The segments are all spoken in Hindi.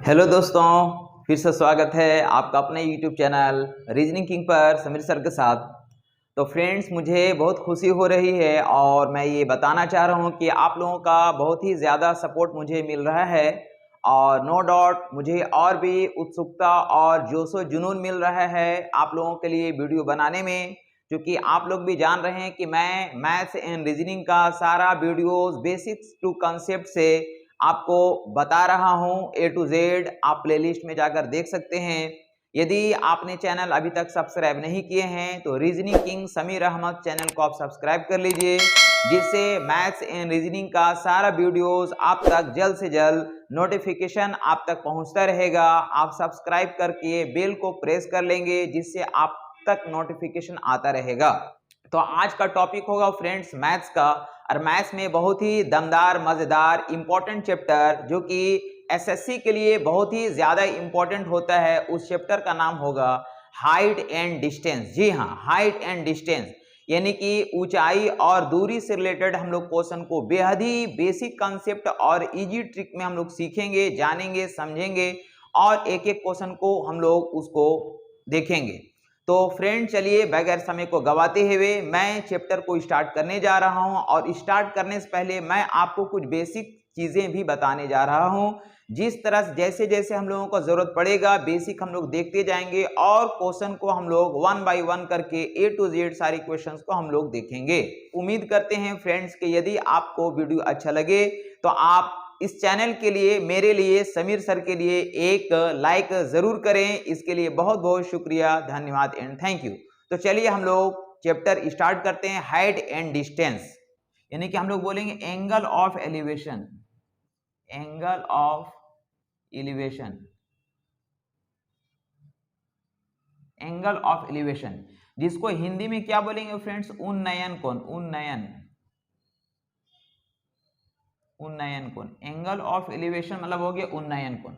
हेलो दोस्तों, फिर से स्वागत है आपका अपने यूट्यूब चैनल रीजनिंग किंग पर समीर सर के साथ। तो फ्रेंड्स, मुझे बहुत खुशी हो रही है और मैं ये बताना चाह रहा हूँ कि आप लोगों का बहुत ही ज़्यादा सपोर्ट मुझे मिल रहा है और नो डाउट मुझे और भी उत्सुकता और जोशो जुनून मिल रहा है आप लोगों के लिए वीडियो बनाने में, क्योंकि आप लोग भी जान रहे हैं कि मैं मैथ्स एंड रीजनिंग का सारा वीडियोस बेसिक्स टू कंसेप्ट से आपको बता रहा हूं A to Z। आप प्लेलिस्ट में जाकर देख सकते हैं। यदि आपने चैनल अभी तक सब्सक्राइब नहीं किए हैं तो reasoning king Sameer Ahmed channel को आप सब्सक्राइब कर लीजिए, जिससे मैथ्स एंड रीजनिंग का सारा वीडियोस आप तक जल्द से जल्द नोटिफिकेशन आप तक पहुंचता रहेगा। आप सब्सक्राइब करके बेल को प्रेस कर लेंगे, जिससे आप तक नोटिफिकेशन आता रहेगा। तो आज का टॉपिक होगा फ्रेंड्स मैथ्स का, और मैथ्स में बहुत ही दमदार मजेदार इंपॉर्टेंट चैप्टर जो कि एसएससी के लिए बहुत ही ज्यादा इंपॉर्टेंट होता है, उस चैप्टर का नाम होगा हाइट एंड डिस्टेंस। जी हाँ, हाइट एंड डिस्टेंस यानी कि ऊंचाई और दूरी से रिलेटेड हम लोग क्वेश्चन को बेहद ही बेसिक कंसेप्ट और इजी ट्रिक में हम लोग सीखेंगे, जानेंगे, समझेंगे और एक एक क्वेश्चन को हम लोग उसको देखेंगे। तो फ्रेंड, चलिए बगैर समय को गवाते हुए मैं चैप्टर को स्टार्ट करने जा रहा हूं, और स्टार्ट करने से पहले मैं आपको कुछ बेसिक चीजें भी बताने जा रहा हूं। जिस तरह से जैसे जैसे हम लोगों को जरूरत पड़ेगा बेसिक हम लोग देखते जाएंगे और क्वेश्चन को हम लोग वन बाय वन करके A to Z सारी क्वेश्चंस को हम लोग देखेंगे। उम्मीद करते हैं फ्रेंड्स कि यदि आपको वीडियो अच्छा लगे तो आप इस चैनल के लिए, मेरे लिए, समीर सर के लिए एक लाइक जरूर करें। इसके लिए बहुत बहुत शुक्रिया, धन्यवाद एंड थैंक यू। तो चलिए हम लोग चैप्टर स्टार्ट करते हैं हाइट एंड डिस्टेंस, यानी कि हम लोग बोलेंगे angle of elevation. Angle of elevation, angle of elevation जिसको हिंदी में क्या बोलेंगे फ्रेंड्स? उन्नयन कोण। उन्नयन, उन्नयन कोण। एंगल ऑफ एलिवेशन मतलब हो गया उन्नयन कोण।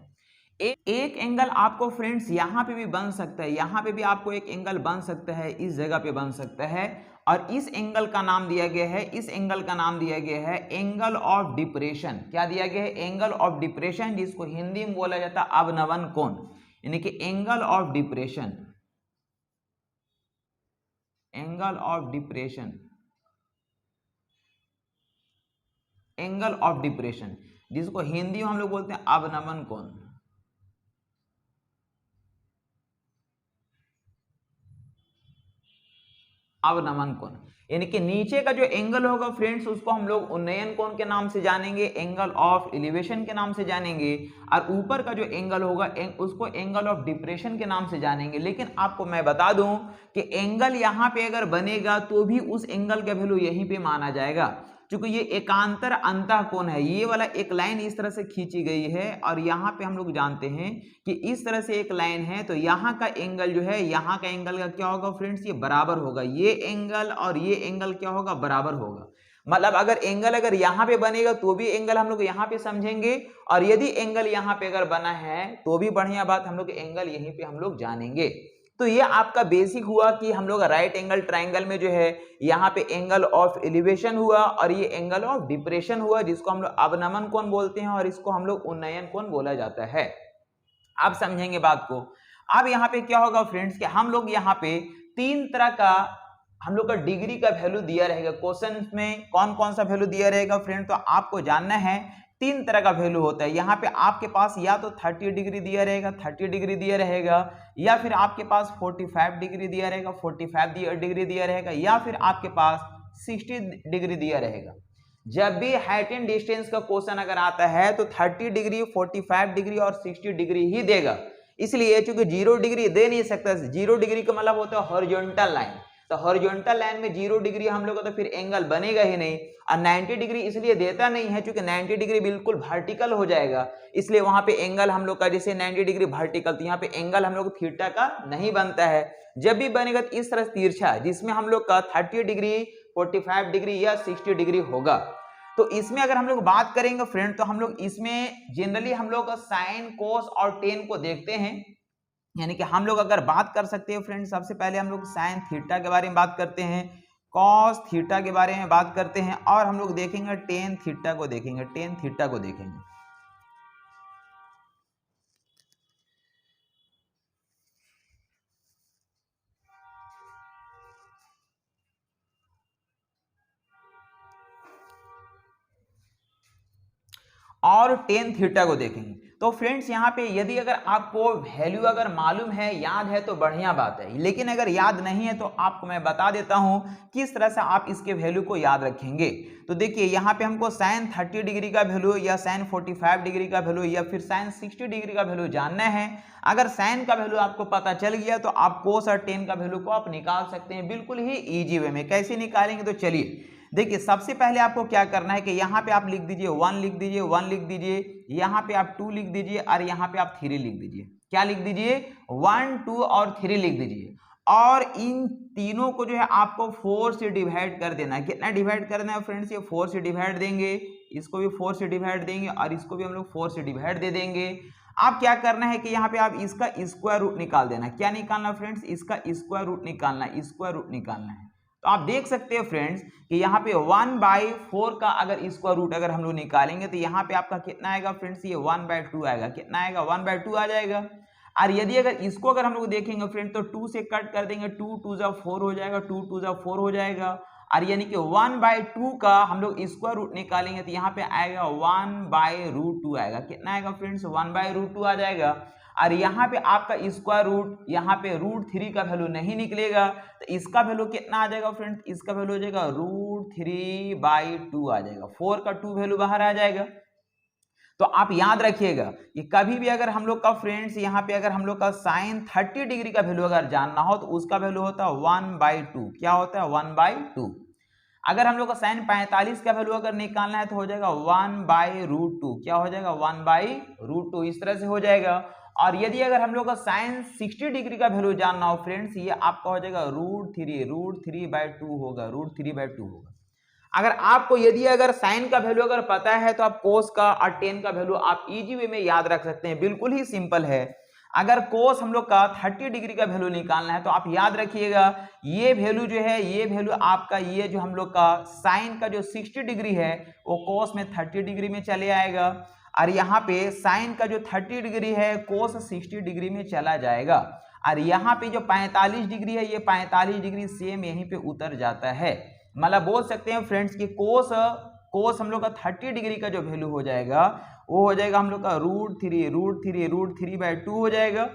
एक एंगल आपको फ्रेंड्स यहां पे भी बन सकता है, यहां पे भी आपको एक एंगल बन सकता है, इस जगह पे बन सकता है, और इस एंगल का नाम दिया गया है, इस एंगल का नाम दिया गया है एंगल ऑफ डिप्रेशन। क्या दिया गया है? एंगल ऑफ डिप्रेशन, जिसको हिंदी में बोला जाता है अवनवन कोण, यानी कि angle of depression. Angle of depression, angle of depression जिसको हिंदी में हम लोग बोलते हैं अवनमन कोण। अवनमन कोण यानी कि नीचे का जो एंगल होगा फ्रेंड्स उसको हम लोग उन्नयन कोण के नाम से जानेंगे, एंगल ऑफ एलिवेशन के नाम से जानेंगे, और ऊपर का जो एंगल होगा उसको एंगल ऑफ डिप्रेशन के नाम से जानेंगे। लेकिन आपको मैं बता दूं कि एंगल यहां पे अगर बनेगा तो भी उस एंगल का वैल्यू यहीं पे माना जाएगा, क्योंकि ये एकांतर अंतः कोण है। ये वाला एक लाइन इस तरह से खींची गई है और यहाँ पे हम लोग जानते हैं कि इस तरह से एक लाइन है, तो यहाँ का एंगल जो है, यहाँ का एंगल का क्या होगा फ्रेंड्स? ये बराबर होगा। ये एंगल और ये एंगल क्या होगा? बराबर होगा। मतलब अगर एंगल अगर यहाँ पे बनेगा तो भी एंगल हम लोग यहाँ पे समझेंगे, और यदि एंगल यहाँ पे अगर बना है तो भी बढ़िया बात, हम लोग एंगल यहीं पे हम लोग जानेंगे। तो ये आपका बेसिक हुआ कि हम लोग राइट एंगल ट्राइंगल में जो है यहाँ पे एंगल ऑफ एलिवेशन हुआ और ये एंगल ऑफ डिप्रेशन हुआ, जिसको हम लोग अवनमन कोण बोलते हैं और इसको हम लोग उन्नयन कोण बोला जाता है। आप समझेंगे बात को। अब यहाँ पे क्या होगा फ्रेंड्स कि हम लोग यहाँ पे तीन तरह का हम लोग का डिग्री का वैल्यू दिया रहेगा। क्वेश्चन में कौन कौन सा वैल्यू दिया रहेगा फ्रेंड? तो आपको जानना है तीन तरह का वैल्यू होता है। यहाँ पे आपके पास या तो 30 डिग्री दिया रहेगा, 30 डिग्री दिया रहेगा, या फिर आपके पास 45 डिग्री दिया रहेगा, 45 डिग्री दिया रहेगा, या फिर आपके पास 60 डिग्री दिया रहेगा। जब भी हाइट एंड डिस्टेंस का क्वेश्चन अगर आता है तो 30 डिग्री, 45 डिग्री और 60 डिग्री ही देगा। इसलिए चूंकि 0 डिग्री दे नहीं सकता, 0 डिग्री का मतलब होता है हॉरिजॉन्टल लाइन, तो हॉरिजॉन्टल लाइन में 0 डिग्री हम लोग का तो फिर एंगल बनेगा ही नहीं। और 90 डिग्री इसलिए देता नहीं है क्योंकि 90 डिग्री बिल्कुल वर्टिकल हो जाएगा, इसलिए वहां पे एंगल हम लोग का जैसे 90 डिग्री वर्टिकल, तो यहाँ पे एंगल हम लोग थीटा का नहीं बनता है। जब भी बनेगा तो इस तरह तिरछा, जिसमें हम लोग का 30 डिग्री, 45 डिग्री या 60 डिग्री होगा। तो इसमें अगर हम लोग बात करेंगे फ्रेंड, तो हम लोग इसमें जनरली हम लोग साइन, कोस और टेन को देखते हैं। यानी कि हम लोग अगर बात कर सकते हैं फ्रेंड, सबसे पहले हम लोग साइन थीटा के बारे में बात करते हैं, कॉस थीटा के बारे में बात करते हैं, और हम लोग देखेंगे टेन थीटा को देखेंगे, टेन थीटा को देखेंगे। और टेन थीटा को देखेंगे। तो फ्रेंड्स यहाँ पे यदि अगर आपको वैल्यू अगर मालूम है, याद है तो बढ़िया बात है, लेकिन अगर याद नहीं है तो आपको मैं बता देता हूं किस तरह से आप इसके वैल्यू को याद रखेंगे। तो देखिए यहाँ पे हमको साइन 30 डिग्री का वैल्यू या साइन 45 डिग्री का वैल्यू या फिर साइन 60 डिग्री का वैल्यू जानना है। अगर साइन का वैल्यू आपको पता चल गया तो आप कोस और टेन का वैल्यू को आप निकाल सकते हैं बिल्कुल ही इजी वे में। कैसे निकालेंगे तो चलिए देखिए, सबसे पहले आपको क्या करना है कि यहाँ पे आप लिख दीजिए 1 लिख दीजिए, 1 लिख दीजिए, यहाँ पे आप 2 लिख दीजिए और यहाँ पे आप 3 लिख दीजिए। क्या लिख दीजिए? 1 2 और 3 लिख दीजिए। और इन तीनों को जो है आपको 4 से डिवाइड कर देना है। कितना डिवाइड करना है फ्रेंड्स? ये 4 से डिवाइड देंगे, इसको भी 4 से डिवाइड देंगे और इसको भी हम लोग 4 से डिवाइड दे देंगे। आप क्या करना है कि यहाँ पे आप इसका स्क्वायर रूट निकाल देना। क्या निकालना फ्रेंड्स? इसका स्क्वायर रूट निकालना, स्क्वायर रूट निकालना है। तो आप देख सकते हैं फ्रेंड्स कि यहाँ पे 1/4 का अगर स्क्वायर रूट अगर हम लोग निकालेंगे तो यहाँ पे आपका कितना आएगा फ्रेंड्स? ये 1/2 आएगा। कितना आएगा? 1/2 आ जाएगा। और यदि अगर इसको अगर हम लोग देखेंगे फ्रेंड्स तो 2 से कट कर देंगे, 2 2 जा 4 हो जाएगा, 2 2 जा 4 हो जाएगा। और यानी कि 1/2 का हम लोग स्क्वायर रूट निकालेंगे तो यहाँ पे आएगा 1/√2 आएगा। कितना आएगा फ्रेंड्स? 1/√2 आ जाएगा। और यहाँ पे आपका स्क्वायर रूट, यहाँ पे √3 का वैल्यू नहीं निकलेगा तो इसका वैल्यू कितना आ जाएगा फ्रेंड्स? इसका वैल्यू हो जाएगा √3/2 आ जाएगा। 4 का 2 वैल्यू बाहर आ जाएगा। तो आप याद रखिएगा कि कभी भी अगर हम लोग का फ्रेंड्स यहाँ पे अगर हम लोग का साइन 30 डिग्री का वैल्यू अगर जानना हो तो उसका वैल्यू होता है 1/2। क्या होता है? 1/2। अगर हम लोग का साइन 45 का वैल्यू अगर निकालना है तो हो जाएगा 1/√2। क्या हो जाएगा? 1/√2। इस तरह से हो जाएगा। और यदि अगर हम लोग का साइन 60 डिग्री का वैल्यू जानना हो फ्रेंड्स, ये आपका हो जाएगा √3/2 होगा, √3/2 होगा। अगर आपको यदि अगर साइन का वैल्यू अगर पता है तो आप कोस का और टेन का वैल्यू आप इजी वे में याद रख सकते हैं। बिल्कुल ही सिंपल है। अगर कोस हम लोग का 30 डिग्री का वैल्यू निकालना है तो आप याद रखिएगा ये वैल्यू जो है, ये वैल्यू आपका ये जो हम लोग का साइन का जो 60 डिग्री है वो कोस में 30 डिग्री में चले आएगा। और यहाँ पे साइन का जो 30 डिग्री है कोस 60 डिग्री में चला जाएगा। और यहाँ पे जो 45 डिग्री है ये 45 डिग्री सेम यहीं पे उतर जाता है। मतलब बोल सकते हैं फ्रेंड्स कि कोस हम लोग का 30 डिग्री का जो वैल्यू हो जाएगा वो हो जाएगा हम लोग का √3/2 हो जाएगा।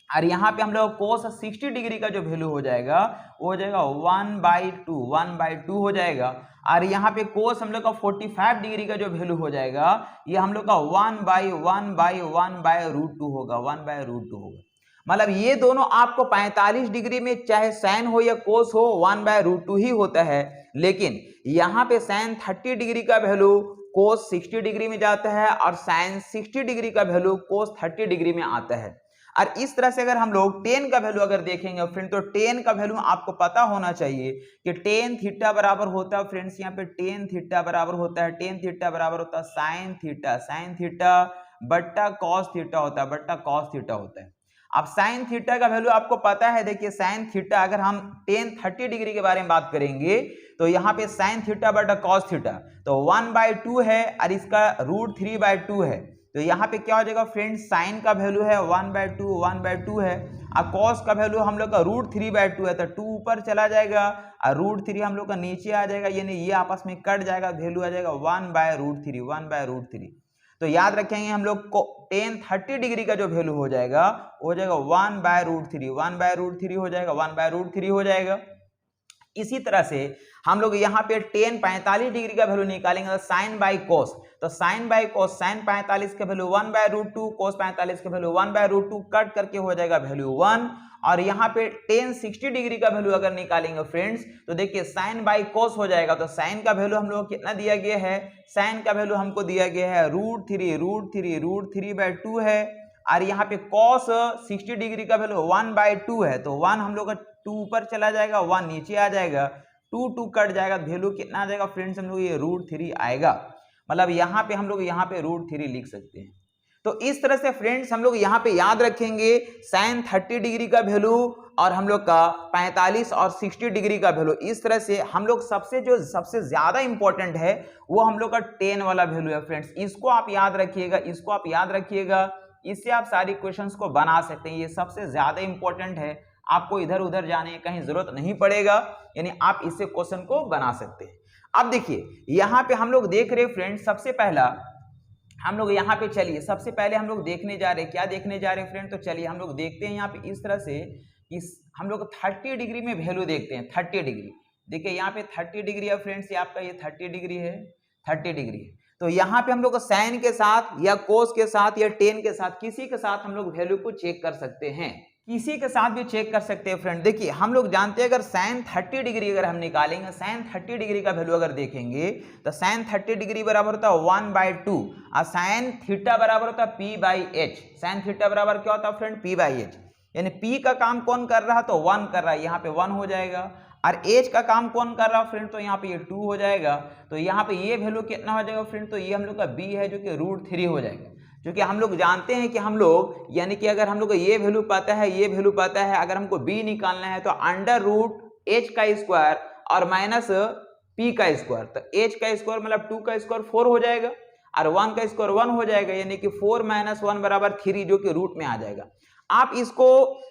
और यहाँ पे हम लोग कोस 60 डिग्री का जो वैल्यू हो जाएगा वो हो जाएगा 1/2 हो जाएगा। और यहाँ पे कोस हम लोग का 45 डिग्री का जो वैल्यू हो जाएगा ये हम लोग का 1/√2 होगा, 1/√2 होगा। मतलब ये दोनों आपको 45 डिग्री में चाहे साइन हो या कोस हो 1/√2 ही होता है। लेकिन यहाँ पे साइन 30 डिग्री का वैल्यू कोस 60 डिग्री में जाता है और साइन 60 डिग्री का वैल्यू कोस 30 डिग्री में आता है। और इस तरह से अगर हम लोग टेन का वैल्यू अगर देखेंगे फ्रेंड तो टेन का वैल्यू आपको पता होना चाहिए कि टेन थीटा बराबर होता है फ्रेंड्स, यहाँ पे टेन थीटा बराबर होता है, टेन थीटा बराबर होता है साइन थीटा बट्टा कॉस थीटा होता है, बट्टा कॉस थीटा होता है। अब साइन थीटा का वैल्यू आपको पता है। देखिए साइन थीटा अगर हम टेन 30 डिग्री के बारे में बात करेंगे तो यहाँ पे साइन थीटा बटा कॉस थीटा तो 1/2 है और इसका √3/2 है। तो यहाँ पे क्या हो जाएगा फ्रेंड्स? साइन का वैल्यू है 1/2 है और कॉस का वैल्यू हम लोग का √3/2 है तो 2 ऊपर चला जाएगा और √3 हम लोग का नीचे आ जाएगा, यानी ये आपस में कट जाएगा, वैल्यू आ जाएगा 1/√3। तो याद रखेंगे हम लोग को टेन 30 डिग्री का जो वैल्यू हो जाएगा वो हो जाएगा 1/√3 हो जाएगा, 1/√3 हो जाएगा। इसी तरह से हम लोग यहाँ पे टेन 45 डिग्री का वैल्यू निकालेंगे तो साइन बाई कोस, तो साइन बाई कोस साइन 45 का वैल्यू 1/√2, कोस 45 का वैल्यू 1/√2 कट करके हो जाएगा वैल्यू 1। और यहाँ पे टेन 60 डिग्री का वैल्यू अगर निकालेंगे फ्रेंड्स तो देखिए साइन बाई कोस हो जाएगा। तो साइन का वैल्यू हम लोग कितना दिया गया है? साइन का वैल्यू हमको दिया गया है √3/2 है। और यहाँ पे कॉस 60 डिग्री का वैल्यू 1/2 है तो 1 हम लोग का 2 ऊपर चला जाएगा, 1 नीचे आ जाएगा, 2 कट जाएगा, वैल्यू कितना आ जाएगा फ्रेंड्स? हम लोग ये √3 आएगा। मतलब यहाँ पे हम लोग यहाँ पे √3 लिख सकते हैं। तो इस तरह से फ्रेंड्स हम लोग यहाँ पे याद रखेंगे साइन 30 डिग्री का वैल्यू और हम लोग का 45 और 60 डिग्री का वैल्यू। इस तरह से हम लोग सबसे ज्यादा इंपॉर्टेंट है वो हम लोग का टेन वाला वैल्यू है फ्रेंड्स। इसको आप याद रखिएगा, इसको आप याद रखिएगा, इससे आप सारी क्वेश्चंस को बना सकते हैं। ये सबसे ज्यादा इंपॉर्टेंट है, आपको इधर उधर जाने की कहीं जरूरत नहीं पड़ेगा, यानी आप इससे क्वेश्चन को बना सकते हैं। अब देखिए यहाँ पे हम लोग देख रहे हैं फ्रेंड्स, सबसे पहला हम लोग यहाँ पे चलिए सबसे पहले हम लोग देखने जा रहे हैं, क्या देखने जा रहे हैं फ्रेंड, तो चलिए हम लोग देखते हैं यहाँ पे इस तरह से कि हम लोग 30 डिग्री में वैल्यू देखते हैं। 30 डिग्री देखिए यहाँ पे 30 डिग्री है फ्रेंड्स, ये आपका ये 30 डिग्री है, 30 डिग्री है। तो यहाँ पे हम लोग साइन के साथ या कोस के साथ या टेन के साथ किसी के साथ हम लोग वैल्यू को चेक कर सकते हैं, किसी के साथ भी चेक कर सकते हैं फ्रेंड। देखिए हम लोग जानते हैं अगर साइन 30 डिग्री अगर हम निकालेंगे, साइन 30 डिग्री का वैल्यू अगर देखेंगे तो साइन 30 डिग्री बराबर होता है 1/2 और साइन थीटा बराबर होता है p/h। साइन थीटा बराबर क्या होता है फ्रेंड, p/h, यानी p का काम कौन कर रहा है तो 1 कर रहा है, यहाँ पे 1 हो जाएगा, और h का काम कौन कर रहा है फ्रेंड, तो यहाँ पे ये 2 हो जाएगा। तो यहाँ पे ये वैल्यू कितना हो जाएगा फ्रेंड, तो ये हम लोग का b है जो कि √3 हो जाएगा। क्योंकि हम लोग जानते हैं कि हम लोग यानी कि अगर हम लोग को ये वैल्यू पता है, ये वैल्यू पता है, अगर हमको b निकालना है तो √h का स्क्वायर और माइनस p का स्क्वायर, तो h का स्क्वायर मतलब 2 का स्क्वायर 4 हो जाएगा और 1 का स्क्वायर 1 हो जाएगा, यानी कि 4 - 1 बराबर 3 जो कि रूट में आ जाएगा। आप इसको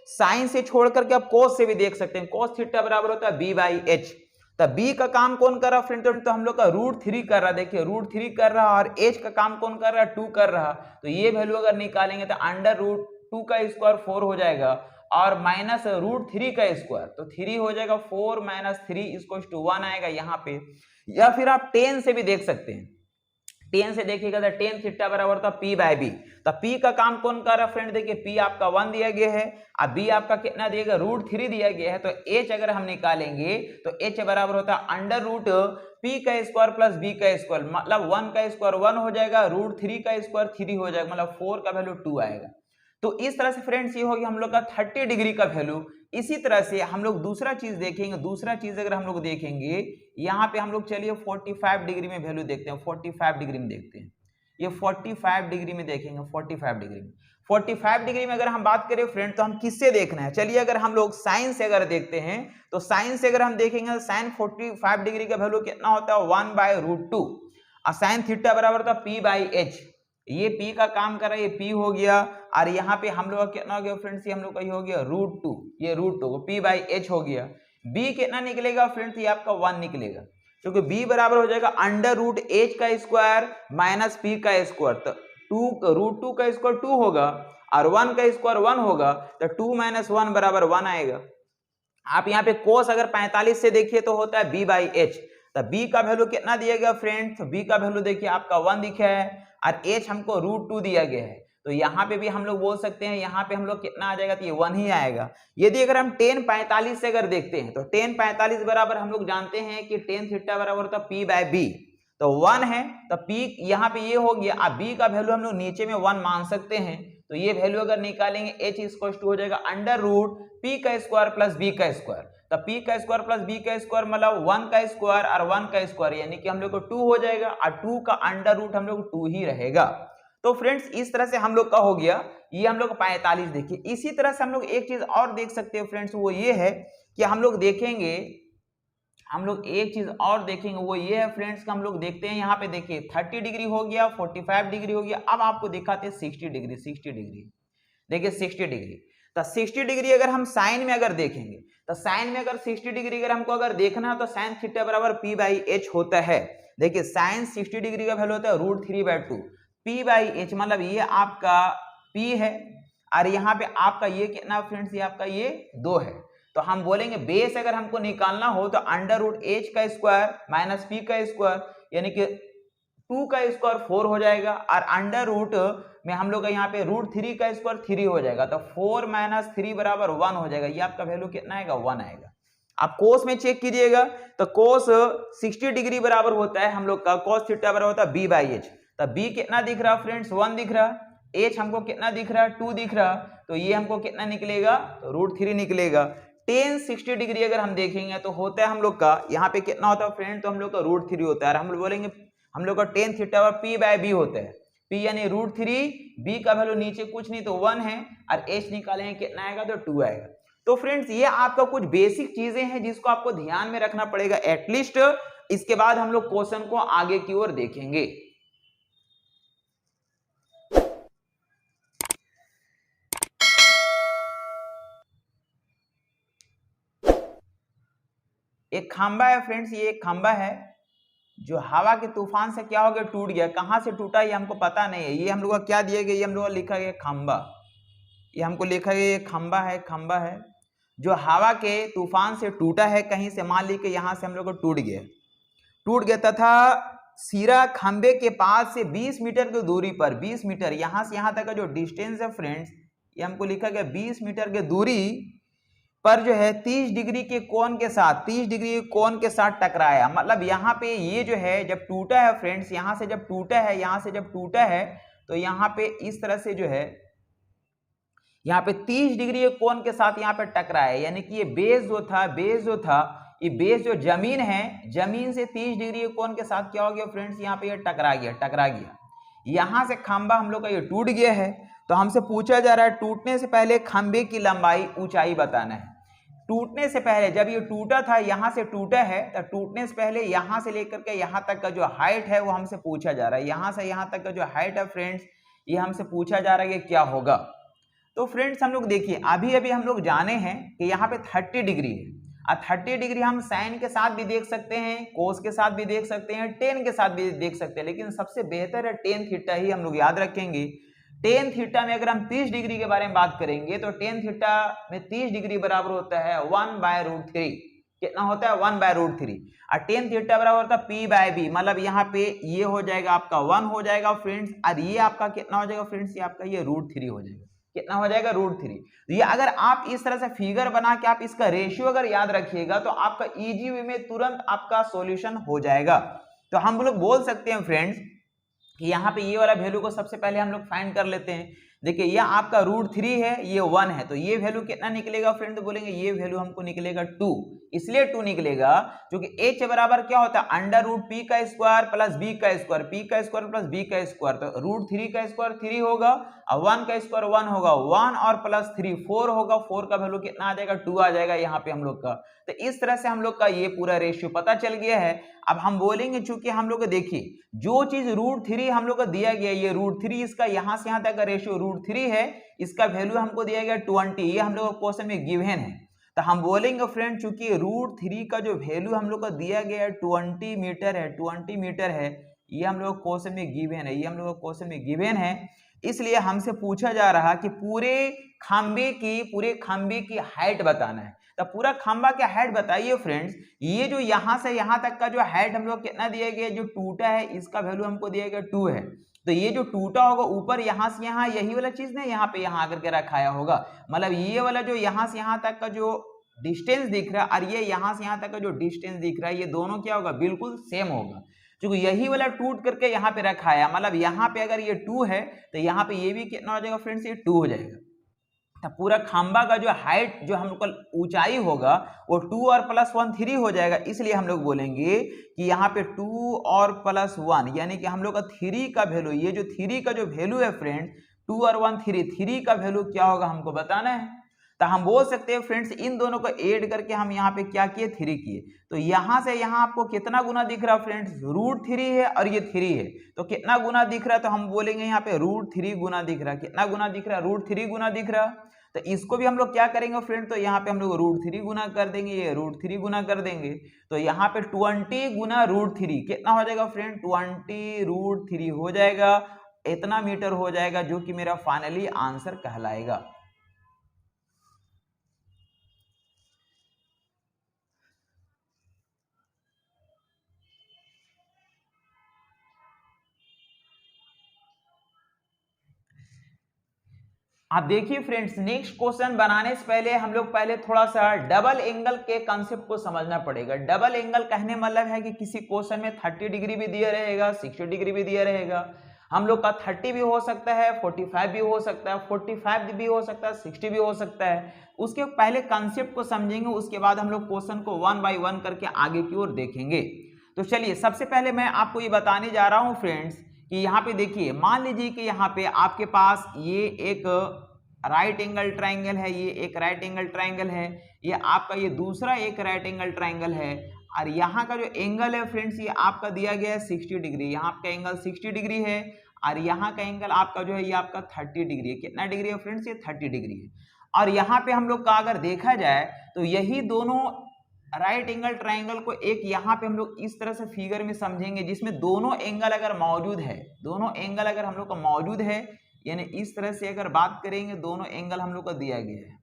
साइन से छोड़ करके आप कोस से भी देख सकते हैं, कोस थीटा बराबर होता है b/h। तो b का काम कौन कर रहा है फ्रेंड, तो हम लोग का √3 कर रहा है, देखिए √3 कर रहा और h का काम कौन कर रहा है 2 कर रहा। तो ये वैल्यू अगर निकालेंगे तो √2 का स्क्वायर 4 हो जाएगा और माइनस √3 का स्क्वायर, तो 3 हो जाएगा, 4 - 3 = 1 आएगा यहाँ पे। या फिर आप 10 से भी देख सकते हैं, 10 से देखिएगा तो tan थीटा बराबर था p/b। तो p का काम कौन कर रहा है फ्रेंड, देखिए p आपका 1 दिया गया है और b आपका कितना दिया गया, √3 दिया गया है। तो h अगर हम निकालेंगे तो h बराबर होता है √p का स्क्वायर प्लस b का स्क्वायर, मतलब 1 का स्क्वायर 1 हो जाएगा, √3 का स्क्वायर 3 हो जाएगा, मतलब 4 का वैल्यू 2 आएगा। तो इस तरह से फ्रेंड्स ये हो गया हम लोग का 30 डिग्री का वैल्यू। इसी तरह से हम लोग दूसरा चीज देखेंगे, दूसरा चीज अगर हम लोग देखेंगे यहाँ पे हम लोग चलिए 45 डिग्री में वैल्यू देखते हैं, 45 डिग्री में देखते हैं, ये 45 डिग्री में देखेंगे, 45 डिग्री में, 45 डिग्री में अगर हम बात करें फ्रेंड तो हम किससे देखना है, चलिए अगर हम लोग साइन से अगर देखते हैं तो साइन से अगर हम देखेंगे तो साइन 45 डिग्री का वैल्यू कितना होता है 1/√2 और साइन थीटा बराबर होता है p/h। ये p का काम कर रहा है, ये p हो गया और यहाँ पे हम लोग का कितना हो गया फ्रेंड्स, ये हम लोग का ये हो गया √2, ये √2 p/h हो गया। b कितना निकलेगा फ्रेंड्स, ये आपका 1 निकलेगा, क्योंकि b बराबर हो जाएगा √h का स्क्वायर माइनस p का स्क्वायर। तो √2 का स्क्वायर 2 होगा और 1 का स्क्वायर 1 होगा, तो 2 - 1 बराबर 1 आएगा। आप यहाँ पे कोस अगर 45 से देखिए तो होता है b/h। तो b का वैल्यू कितना दिया गया फ्रेंड्स, तो b का वैल्यू देखिए आपका 1 दिखा है और h हमको √2 दिया गया है। तो यहाँ पे भी हम लोग बोल सकते हैं, यहाँ पे हम लोग कितना आ जाएगा, तो ये 1 ही आएगा। यदि अगर हम tan 45 से अगर देखते हैं तो tan 45 बराबर हम लोग जानते हैं कि tan थीटा बराबर होता है p/b, तो 1 है, तो p यहाँ पे ये हो गया। अब b का वैल्यू हम लोग नीचे में 1 मान सकते हैं, तो ये वैल्यू अगर निकालेंगे h = हो जाएगा √p का स्क्वायर प्लस b का स्क्वायर। तो p का स्क्वायर प्लस b का स्क्वायर मतलब 1 का स्क्वायर और 1 का स्क्वायर, यानी कि हम लोग को 2 हो जाएगा और 2 का √, हम लोग 2 ही रहेगा। तो फ्रेंड्स इस तरह से हम लोग का हो गया, ये हम लोग 45 देखिए। इसी तरह से हम लोग एक चीज और देख सकते हैं फ्रेंड्स, वो ये है कि हम लोग देखेंगे, हम लोग एक चीज और देखेंगे, वो ये है फ्रेंड्स कि हम लोग देखते हैं यहाँ पे देखिए 30 डिग्री हो गया, 45 डिग्री हो गया। अब आपको दिखाते हैं 60 डिग्री, 60 डिग्री देखिए 60 डिग्री। तो 60 डिग्री अगर हम साइन में अगर देखेंगे तो साइन में अगर 60 डिग्री अगर हमको अगर देखना है तो साइन थीटा बराबर p/h होता है। देखिए साइन 60 डिग्री का वैल्यू होता है √3/2, p/h मतलब ये आपका p है और यहाँ पे आपका ये कितना फ्रेंड्स, ये आपका ये 2 है। तो हम बोलेंगे बेस अगर हमको निकालना हो तो √h का स्क्वायर माइनस p का स्क्वायर, यानी कि 2 का स्क्वायर 4 हो जाएगा और √ में हम लोग का यहाँ पे √3 का स्क्वायर 3 हो जाएगा, तो 4 - 3 बराबर 1 हो जाएगा। ये आपका वैल्यू कितना आएगा, 1 आएगा। आप कोस में चेक कीजिएगा तो कोस 60 डिग्री बराबर होता है हम लोग का, कोस थीटा बराबर होता है b/h। तो b कितना दिख रहा फ्रेंड्स, 1 दिख रहा, h हमको कितना दिख रहा, 2 दिख रहा, तो ये हमको कितना निकलेगा, तो √3 निकलेगा। tan 60 डिग्री अगर हम देखेंगे तो होता है हम लोग का यहाँ पे कितना होता है फ्रेंड, तो हम लोग का √3 होता है। हम लोग बोलेंगे हम लोग का tan थीटा p/b होता है, p यानी √3, b का वैल्यू नीचे कुछ नहीं तो 1 है और h निकालेंगे कितना आएगा, तो 2 आएगा। तो फ्रेंड्स ये आपका कुछ बेसिक चीजें हैं जिसको आपको ध्यान में रखना पड़ेगा एटलीस्ट। इसके बाद हम लोग क्वेश्चन को आगे की ओर देखेंगे। एक खंबा है फ्रेंड्स, ये एक खंबा है जो हवा के तूफान से क्या हो गया, टूट गया। कहाँ से टूटा ये हमको पता नहीं है। ये हम लोग का क्या दिया गया, ये हम लोग का लिखा गया खंबा, ये हमको लिखा गया ये खंबा है, खंबा है जो हवा के तूफान से टूटा है। कहीं से मान ली कि यहाँ से हम लोग को टूट गया तथा सिरा खंबे के पास से 20 मीटर की दूरी पर, 20 मीटर यहाँ से यहाँ तक का जो डिस्टेंस है फ्रेंड्स, ये हमको लिखा गया 20 मीटर की दूरी पर जो है 30 डिग्री के कोण के साथ, 30 डिग्री के कोण के साथ टकराया। मतलब यहाँ पे ये जो है जब टूटा है फ्रेंड्स, यहाँ से जब टूटा है, यहाँ से जब टूटा है तो यहाँ पे इस तरह से जो है यहाँ पे 30 डिग्री के कोण के साथ यहाँ पे टकराया। यानी कि ये बेस जो था ये बेस जो जमीन है, जमीन से 30 डिग्री के कोण के साथ क्या हो गया फ्रेंड्स, यहाँ पे ये टकरा गया। यहाँ से खंबा हम लोग का ये टूट गया है। तो हमसे पूछा जा रहा है टूटने से पहले खंबे की लंबाई, ऊंचाई बताना है। टूटने से पहले जब ये टूटा था, यहाँ से टूटा है, तो टूटने से पहले यहाँ से लेकर के यहाँ तक का जो हाइट है वो हमसे पूछा जा रहा है। यहाँ से यहाँ तक का जो हाइट है फ्रेंड्स, ये हमसे पूछा जा रहा है कि क्या होगा। तो फ्रेंड्स हम लोग देखिए अभी हम लोग जाने हैं कि यहाँ पे 30 डिग्री है। और 30 डिग्री हम साइन के साथ भी देख सकते हैं, कोस के साथ भी देख सकते हैं, टेन के साथ भी देख सकते हैं, लेकिन सबसे बेहतर है टेन थीटा ही हम लोग याद रखेंगे। टेन थीटा में अगर हम 30 डिग्री के बारे में बात करेंगे तो टेन थीटा में 30 डिग्री बराबर होता है 1/√3। कितना होता है, 1/√3। और टेन थीटा बराबर होता है p/b, मतलब यहाँ पे ये हो जाएगा आपका 1 हो जाएगा फ्रेंड्स, और ये आपका कितना हो जाएगा फ्रेंड्स, ये आपका ये √3 हो जाएगा। कितना हो जाएगा, √3। तो ये अगर आप इस तरह से फिगर बना के आप इसका रेशियो अगर याद रखिएगा तो आपका इजी वे में तुरंत आपका सॉल्यूशन हो जाएगा। तो हम लोग बोल सकते हैं फ्रेंड्स कि यहाँ पे ये वाला वैल्यू को सबसे पहले हम लोग फाइंड कर लेते हैं। देखिए ये आपका √3 है, ये 1 है, तो ये वैल्यू कितना निकलेगा फ्रेंड, तो बोलेंगे ये वैल्यू हमको निकलेगा 2। इसलिए 2 निकलेगा क्योंकि h बराबर क्या होता है, √p का स्क्वायर प्लस b का स्क्वायर, p का स्क्वायर प्लस b का स्क्वायर। तो √3 का स्क्वायर 3 होगा और 1 का स्क्वायर 1 होगा, 1 और प्लस 3 4 होगा, 4 का वैल्यू कितना आ जाएगा, 2 आ जाएगा यहाँ पे हम लोग का। तो इस तरह से हम लोग का ये पूरा रेशियो पता चल गया है। अब हम बोलेंगे चूंकि हम लोग देखिए जो चीज √3 हम लोग को दिया गया, ये √3 इसका यहाँ से यहाँ तक का रेशियो √3 है, इसका वैल्यू हमको दिया गया 20, ये हम लोग को क्वेश्चन में गिवन है। तो हम बोलेंगे फ्रेंड चूंकि √3 का जो वैल्यू हम लोग को दिया गया है 20 मीटर है, 20 मीटर है, ये हम लोग क्वेश्चन में गिवन है, ये हम लोग क्वेश्चन में गिवन है। इसलिए हमसे पूछा जा रहा कि पूरे खंबे की हाइट बताना है। तो पूरा खंबा का हाइट बताइए फ्रेंड्स। ये जो यहाँ से यहाँ तक का जो हाइट हम लोग कितना दिया गया, जो टूटा है इसका वैल्यू हमको दिया गया 2 है। तो ये जो टूटा होगा ऊपर यहाँ से यहाँ, यही वाला चीज ना यहाँ पे यहाँ आकर के रखाया होगा, मतलब ये वाला जो यहाँ से यहाँ तक का जो डिस्टेंस दिख रहा है और ये यहाँ से यहाँ तक का जो डिस्टेंस दिख रहा है, ये दोनों क्या होगा, बिल्कुल सेम होगा, क्योंकि यही वाला टूट करके यहाँ पे रखा है। मतलब यहाँ पे अगर ये 2 है तो यहाँ पे ये भी कितना हो जाएगा फ्रेंड्स, ये 2 हो जाएगा। तो पूरा खंबा का जो हाइट, जो हम लोग का ऊंचाई होगा वो 2 और प्लस 1 3 हो जाएगा। इसलिए हम लोग बोलेंगे कि यहाँ पे 2 और प्लस 1 यानी कि हम लोग का 3 का वैल्यू, ये जो 3 का जो वैल्यू है फ्रेंड्स, 2 और 1 3 का वैल्यू क्या होगा हमको बताना है। तो हम बोल सकते हैं फ्रेंड्स इन दोनों को ऐड करके हम यहाँ पे क्या किए, 3 किए। तो यहाँ से यहाँ आपको कितना गुना दिख रहा है फ्रेंड्स, √3 है और ये 3 है, तो कितना गुना दिख रहा है, तो हम बोलेंगे यहाँ पे √3 गुना दिख रहा है। कितना गुना दिख रहा है, √3 गुना दिख रहा है। तो इसको भी हम लोग क्या करेंगे फ्रेंड, तो यहाँ पे हम लोग √3 गुना कर देंगे, ये √3 गुना कर देंगे। तो यहाँ पे 20 गुना √3 कितना हो जाएगा फ्रेंड, 20 √3 हो जाएगा, इतना मीटर हो जाएगा, जो कि मेरा फाइनली आंसर कहलाएगा। आप देखिए फ्रेंड्स, नेक्स्ट क्वेश्चन बनाने से पहले हम लोग पहले थोड़ा सा डबल एंगल के कॉन्सेप्ट को समझना पड़ेगा। डबल एंगल कहने मतलब है कि किसी क्वेश्चन में 30 डिग्री भी दिया रहेगा, 60 डिग्री भी दिया रहेगा, हम लोग का 30 भी हो सकता है, 45 भी हो सकता है, 45 भी हो सकता है, 60 भी हो सकता है। उसके पहले कॉन्सेप्ट को समझेंगे, उसके बाद हम लोग क्वेश्चन को 1 बाय 1 करके आगे की ओर देखेंगे। तो चलिए सबसे पहले मैं आपको ये बताने जा रहा हूँ फ्रेंड्स कि यहाँ पे देखिए, मान लीजिए कि यहाँ पे आपके पास ये एक राइट एंगल ट्राइंगल है, ये एक राइट एंगल ट्राइंगल है, ये आपका ये दूसरा एक राइट एंगल ट्राइंगल है, और यहाँ का जो एंगल है फ्रेंड्स ये आपका दिया गया है 60 डिग्री, यहाँ आपका एंगल 60 डिग्री है, और यहाँ का एंगल आपका जो है ये आपका 30 डिग्री है। कितना डिग्री है फ्रेंड्स, ये 30 डिग्री है। और यहाँ पे हम लोग का अगर देखा जाए तो यही दोनों राइट एंगल ट्राइंगल को एक यहाँ पे हम लोग इस तरह से फिगर में समझेंगे, जिसमें दोनों एंगल अगर मौजूद है, दोनों एंगल अगर हम लोग का मौजूद है, यानी इस तरह से अगर बात करेंगे, दोनों एंगल हम लोग को दिया गया है,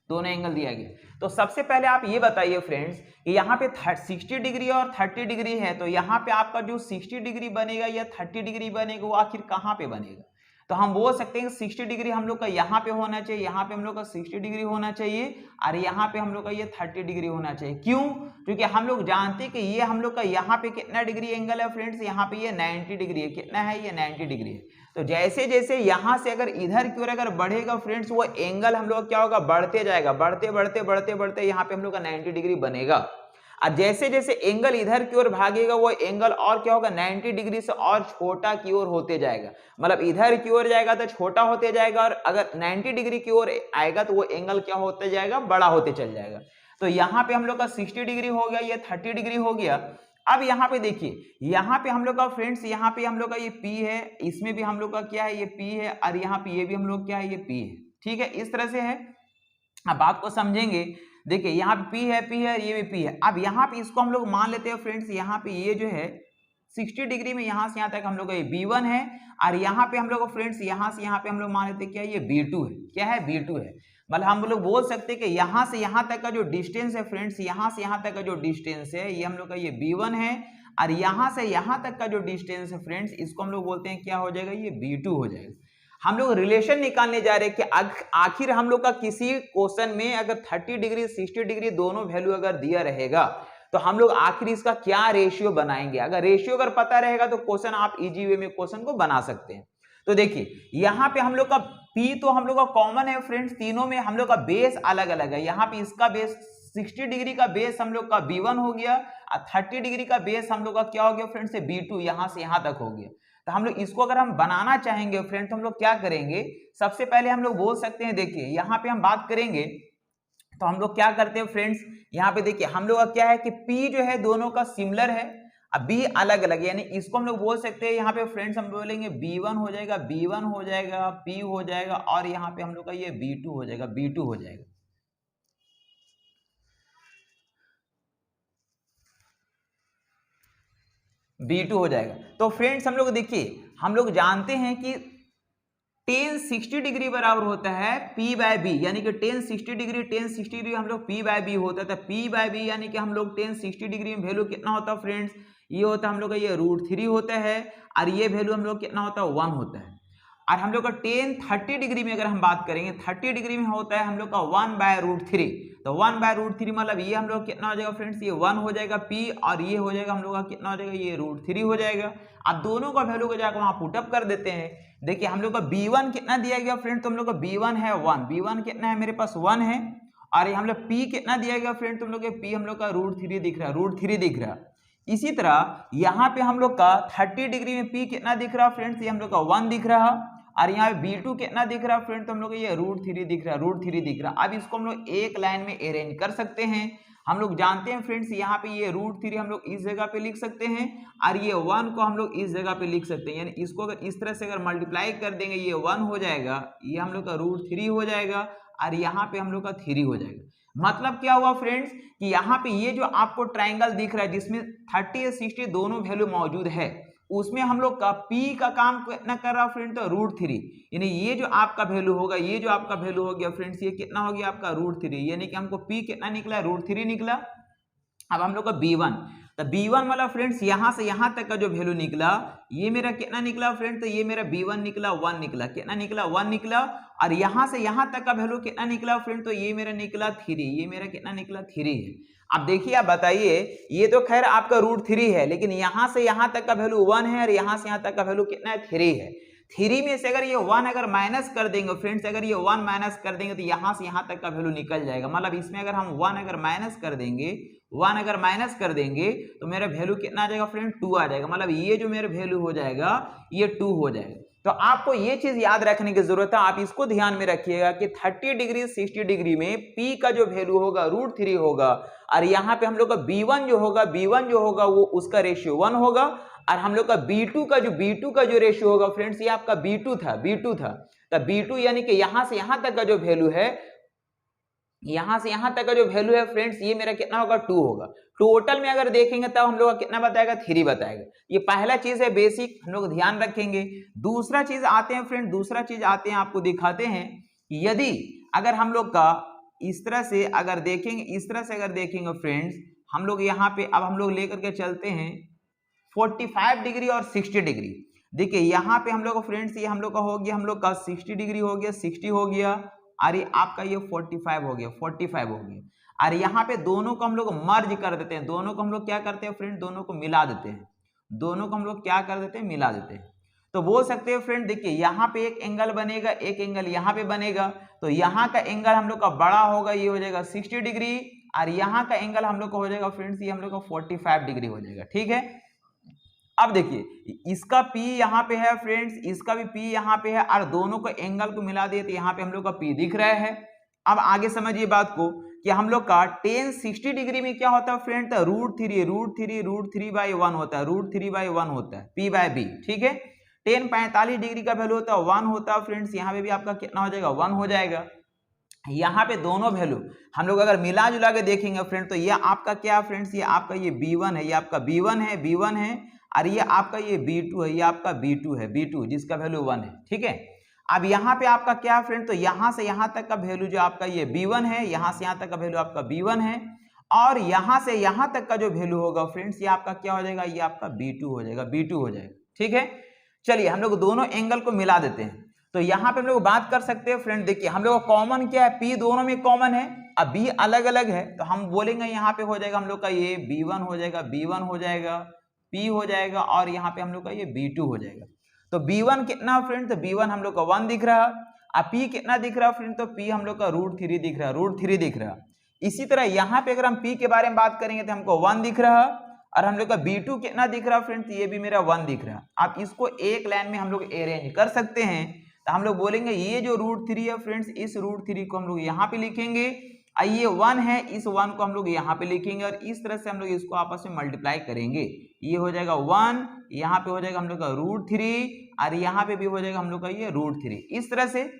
दोनों एंगल दिया गया। तो सबसे पहले आप ये बताइए फ्रेंड्स कि यहाँ पे 60 डिग्री और 30 डिग्री है, तो यहाँ पे आपका जो 60 डिग्री बनेगा या 30 डिग्री बनेगा, वो आखिर कहाँ पे बनेगा? तो हम बोल सकते हैं कि 60 डिग्री हम लोग का यहाँ पे होना चाहिए, यहाँ पे हम लोग का 60 डिग्री होना चाहिए, और यहाँ पे हम लोग का ये 30 डिग्री होना चाहिए। क्यों? क्योंकि हम लोग जानते हैं कि ये हम लोग का यहाँ पे कितना डिग्री एंगल है फ्रेंड्स, यहाँ पे ये 90 डिग्री है। कितना है? ये 90 डिग्री है। तो जैसे जैसे यहाँ से अगर इधर की ओर अगर बढ़ेगा फ्रेंड्स, वो एंगल हम लोग क्या होगा? बढ़ते जाएगा, बढ़ते बढ़ते बढ़ते बढ़ते यहाँ पे हम लोग का 90 डिग्री बनेगा। और जैसे जैसे एंगल इधर की ओर भागेगा, वो एंगल और क्या होगा? 90 डिग्री से और छोटा की ओर होते जाएगा। मतलब इधर की ओर जाएगा तो छोटा होते जाएगा, और अगर 90 डिग्री की ओर आएगा तो वो एंगल क्या होते जाएगा? बड़ा होते चल जाएगा। तो यहाँ पे हम लोग का 60 डिग्री हो गया, ये 30 डिग्री हो गया। अब यहाँ पे देखिए, यहाँ पे हम लोग का फ्रेंड्स, यहाँ पे हम लोग का ये P है, इसमें भी हम लोग का क्या है? ये P है, और यहाँ पे ये भी हम लोग क्या है? ये P है। ठीक है, इस तरह से है। अब बात को समझेंगे। देखिए यहाँ पे P है, ये भी P है। अब यहाँ पे इसको हम लोग मान लेते हैं फ्रेंड्स, यहाँ पे ये जो है 60 डिग्री में यहाँ से यहाँ तक हम लोग का ये B1 है, और यहाँ पे हम लोग फ्रेंड्स यहाँ से यहाँ पे हम लोग मान लेते हैं क्या? ये B2 है। क्या है? B2 है। मतलब हम लोग बोल सकते हैं कि यहाँ से यहाँ तक का जो डिस्टेंस है फ्रेंड्स, यहाँ से यहाँ तक का जो डिस्टेंस है, ये हम लोग का ये B1 है, और यहाँ से यहाँ तक का जो डिस्टेंस है फ्रेंड्स, इसको हम लोग बोलते हैं क्या हो जाएगा? ये B2 हो जाएगा। हम लोग रिलेशन निकालने जा रहे हैं कि आखिर हम लोग का किसी क्वेश्चन में अगर 30 डिग्री 60 डिग्री दोनों वैल्यू अगर दिया रहेगा, तो हम लोग आखिर इसका क्या रेशियो बनाएंगे। अगर रेशियो अगर पता रहेगा तो क्वेश्चन आप इजी वे में क्वेश्चन को बना सकते हैं। तो देखिए यहाँ पे हम लोग का P तो हम लोग का कॉमन है फ्रेंड्स, तीनों में हम लोग का बेस अलग अलग है। यहाँ पे इसका बेस 60 डिग्री का बेस हम लोग का B1 हो गया, और 30 डिग्री का बेस हम लोग का क्या हो गया फ्रेंड्स? B2, यहाँ से यहाँ तक हो गया। तो हम लोग इसको अगर हम बनाना चाहेंगे फ्रेंड, तो हम लोग क्या करेंगे? सबसे पहले हम लोग बोल सकते हैं, देखिए यहाँ पे हम बात करेंगे तो हम लोग क्या करते हैं फ्रेंड्स, यहाँ पे देखिए हम लोग का क्या है कि P जो है दोनों का सिमिलर है, अब B अलग अलग, यानी इसको हम लोग बोल सकते हैं यहाँ पे फ्रेंड्स, हम बोलेंगे B1 हो जाएगा, B1 हो जाएगा, P हो जाएगा, और यहाँ पे हम लोग का ये B2 हो जाएगा, B2 हो जाएगा। B2 हो जाएगा। तो फ्रेंड्स हम लोग देखिए, हम लोग जानते हैं कि tan 60 डिग्री बराबर होता है P/B, यानी कि tan 60 डिग्री हम लोग P/B होता है। P/B यानी कि हम लोग tan 60 डिग्री में वैल्यू कितना होता है फ्रेंड्स? ये होता है हम लोग का ये √3 होता है, और ये वैल्यू हम लोग कितना होता है? 1 होता है। और हम लोग का tan 30 डिग्री में अगर हम बात करेंगे, 30 डिग्री में होता है हम लोग का 1/√3। तो 1/√3 मतलब ये हम लोग कितना हो जाएगा फ्रेंड्स? ये 1 हो जाएगा P, और ये हो जाएगा हम लोग का कितना हो जाएगा? ये √3 हो जाएगा। अब दोनों का वैल्यू को जाकर वहां पुटअप कर देते हैं। देखिए हम लोग का B1 कितना दिया गया फ्रेंड? तो हम लोग का B1 है 1, B1 कितना है? मेरे पास 1 है। और हम लोग P कितना दिया गया फ्रेंड? तुम लोग के P हम लोग का √3 दिख रहा है, √3 दिख रहा है। इसी तरह यहाँ पे हम लोग का 30 डिग्री में P कितना दिख रहा है फ्रेंड्स? ये हम लोग का 1 दिख रहा, और यहाँ पे B2 कितना दिख रहा है फ्रेंड? तो हम लोग ये √3 दिख रहा है, √3 दिख रहा है। अब इसको हम लोग एक लाइन में अरेंज कर सकते हैं। हम लोग जानते हैं फ्रेंड्स, यहाँ पे ये √3 हम लोग इस जगह पे लिख सकते हैं, और ये 1 को हम लोग इस जगह पे लिख सकते हैं। यानी इसको अगर इस तरह से अगर मल्टीप्लाई कर देंगे, ये 1 हो जाएगा, ये हम लोग का √3 हो जाएगा, और यहाँ पे हम लोग का 3 हो जाएगा। मतलब क्या हुआ फ्रेंड्स कि यहाँ पे ये जो आपको ट्राइंगल दिख रहा है, जिसमें 30 और 60 दोनों वैल्यू मौजूद है, उसमें हम लोग का P का काम कितना कर रहा है फ्रेंड? तो √3, यानी ये जो आपका वैल्यू होगा, ये जो आपका वैल्यू हो गया फ्रेंड्स, ये कितना हो गया आपका? √3, यानी कि हमको P कितना निकला? √3 निकला। अब हम लोग का B1, तो B1 वाला फ्रेंड्स यहाँ से यहाँ तक का जो वैल्यू निकला, ये मेरा कितना निकला फ्रेंड? तो ये मेरा B1 निकला 1 निकला। कितना निकला? 1 निकला। और यहाँ से यहाँ तक का वैल्यू कितना निकला फ्रेंड? तो ये मेरा निकला 3, ये मेरा कितना निकला? 3 है। अब देखिए, आप बताइए, ये तो खैर आपका √3 है, लेकिन यहाँ से यहाँ तक का वैल्यू 1 है, और यहाँ से यहाँ तक का वैल्यू कितना है? 3 है। 3 में से अगर ये 1 अगर माइनस कर देंगे फ्रेंड्स, अगर ये 1 माइनस कर देंगे तो यहाँ से यहाँ तक का वैल्यू निकल जाएगा। मतलब इसमें अगर हम 1 अगर माइनस कर देंगे, 1 अगर माइनस कर देंगे तो मेरा वैल्यू कितना आ जाएगा फ्रेंड? 2 आ जाएगा। मतलब ये जो मेरा वैल्यू हो जाएगा, ये 2 हो जाएगा। तो आपको ये चीज याद रखने की जरूरत है, आप इसको ध्यान में रखिएगा कि 30 डिग्री 60 डिग्री में P का जो वैल्यू होगा √3 होगा, और यहाँ पे हम लोग का B1 जो होगा वो उसका रेशियो 1 होगा, और हम लोग का B2 का जो रेशियो होगा फ्रेंड्स, ये आपका B2 था। तो B2 यानी कि यहाँ से यहाँ तक का जो वैल्यू है यहां से यहां तक का जो वैल्यू है फ्रेंड्स ये मेरा कितना होगा 2 होगा। टोटल में अगर देखेंगे तब हम लोग का कितना बताएगा 3 बताएगा। ये पहला चीज है बेसिक, हम लोग ध्यान रखेंगे। दूसरा चीज आते हैं फ्रेंड, दूसरा चीज आते हैं आपको दिखाते हैं, यदि अगर हम लोग का इस तरह से अगर देखेंगे, इस तरह से अगर देखेंगे फ्रेंड्स, हम लोग यहाँ पे अब हम लोग लेकर के चलते हैं 45 डिग्री और 60 डिग्री। देखिए यहाँ पे हम लोग फ्रेंड्स ये हम लोग का हो गया, हम लोग का 60 डिग्री हो गया, 60 हो गया, और ये आपका ये 45 हो गया, 45 हो गया। और यहाँ पे दोनों को हम लोग मर्ज कर देते हैं, दोनों को हम लोग क्या करते हैं फ्रेंड, दोनों को मिला देते हैं, दोनों को हम लोग क्या कर देते हैं, मिला देते हैं। तो बोल सकते हैं फ्रेंड, देखिए यहाँ पे एक एंगल बनेगा, एक एंगल यहाँ पे बनेगा, तो यहाँ का एंगल हम लोग का बड़ा होगा, ये हो जाएगा 60 डिग्री, और यहाँ का एंगल हम लोग का हो जाएगा फ्रेंड्स ये हम लोग का 45 डिग्री हो जाएगा। ठीक है, अब देखिए इसका P यहाँ पे है फ्रेंड्स, इसका भी P यहाँ पे है, और दोनों को एंगल को मिला दिए तो यहाँ पे हम लोग का P दिख रहा है। अब आगे समझिए बात को कि हम लोग का tan 60 डिग्री में क्या होता है फ्रेंड, तो √3 बाई 1 होता है, √3 बाई 1 होता है, P बाय B। ठीक है, tan 45 डिग्री का वैल्यू होता है 1 होता है फ्रेंड्स, यहाँ पे भी आपका कितना हो जाएगा 1 हो जाएगा। यहाँ पे दोनों वैल्यू हम लोग अगर मिला जुला के देखेंगे फ्रेंड, तो ये आपका क्या फ्रेंड्स, ये आपका ये B1 है, ये आपका B1 है, और ये आपका ये B2 है, ये आपका B2 है, B2 जिसका वैल्यू 1 है। ठीक है, अब यहाँ पे आपका क्या फ्रेंड, तो यहाँ से यहाँ तक का वैल्यू जो आपका ये B1 है, यहाँ से यहाँ तक का वैल्यू आपका B1 है, और यहाँ से यहाँ तक का जो वैल्यू होगा फ्रेंड्स ये आपका क्या हो जाएगा, ये आपका B2 हो जाएगा, B2 हो जाएगा। ठीक है, चलिए हम लोग दोनों एंगल को मिला देते हैं। तो यहाँ पे हम लोग बात कर सकते हैं फ्रेंड, देखिए हम लोग कॉमन क्या है, P दोनों में कॉमन है, अब B अलग अलग है, तो हम बोलेंगे यहाँ पे हो जाएगा हम लोग का ये B1 हो जाएगा, B1 हो जाएगा, P हो जाएगा, और यहाँ पे हम लोग का ये B2 हो जाएगा। तो B1 कितना फ्रेंड, तो B1 हम लोग का 1 दिख रहा, अब P कितना दिख रहा फ्रेंड, तो P हम लोग का √3 दिख रहा, √3 दिख रहा। इसी तरह यहाँ पे अगर हम P के बारे में बात करेंगे तो हमको 1 दिख रहा, और हम लोग का B2 कितना दिख रहा फ्रेंड्स, ये भी मेरा 1 दिख रहा। आप इसको एक लाइन में हम लोग अरेंज कर सकते हैं, तो हम लोग बोलेंगे ये जो √3 है फ्रेंड्स, इस √3 को हम लोग यहाँ पे लिखेंगे, ये 1 है, इस 1 को हम लोग यहाँ पे लिखेंगे, और इस तरह से हम लोग इसको आपस में मल्टीप्लाई करेंगे। ये हो जाएगा 1, यहाँ पे हो जाएगा हम लोग का √3, और यहाँ पे भी हो जाएगा हम लोग का ये √3। इस तरह से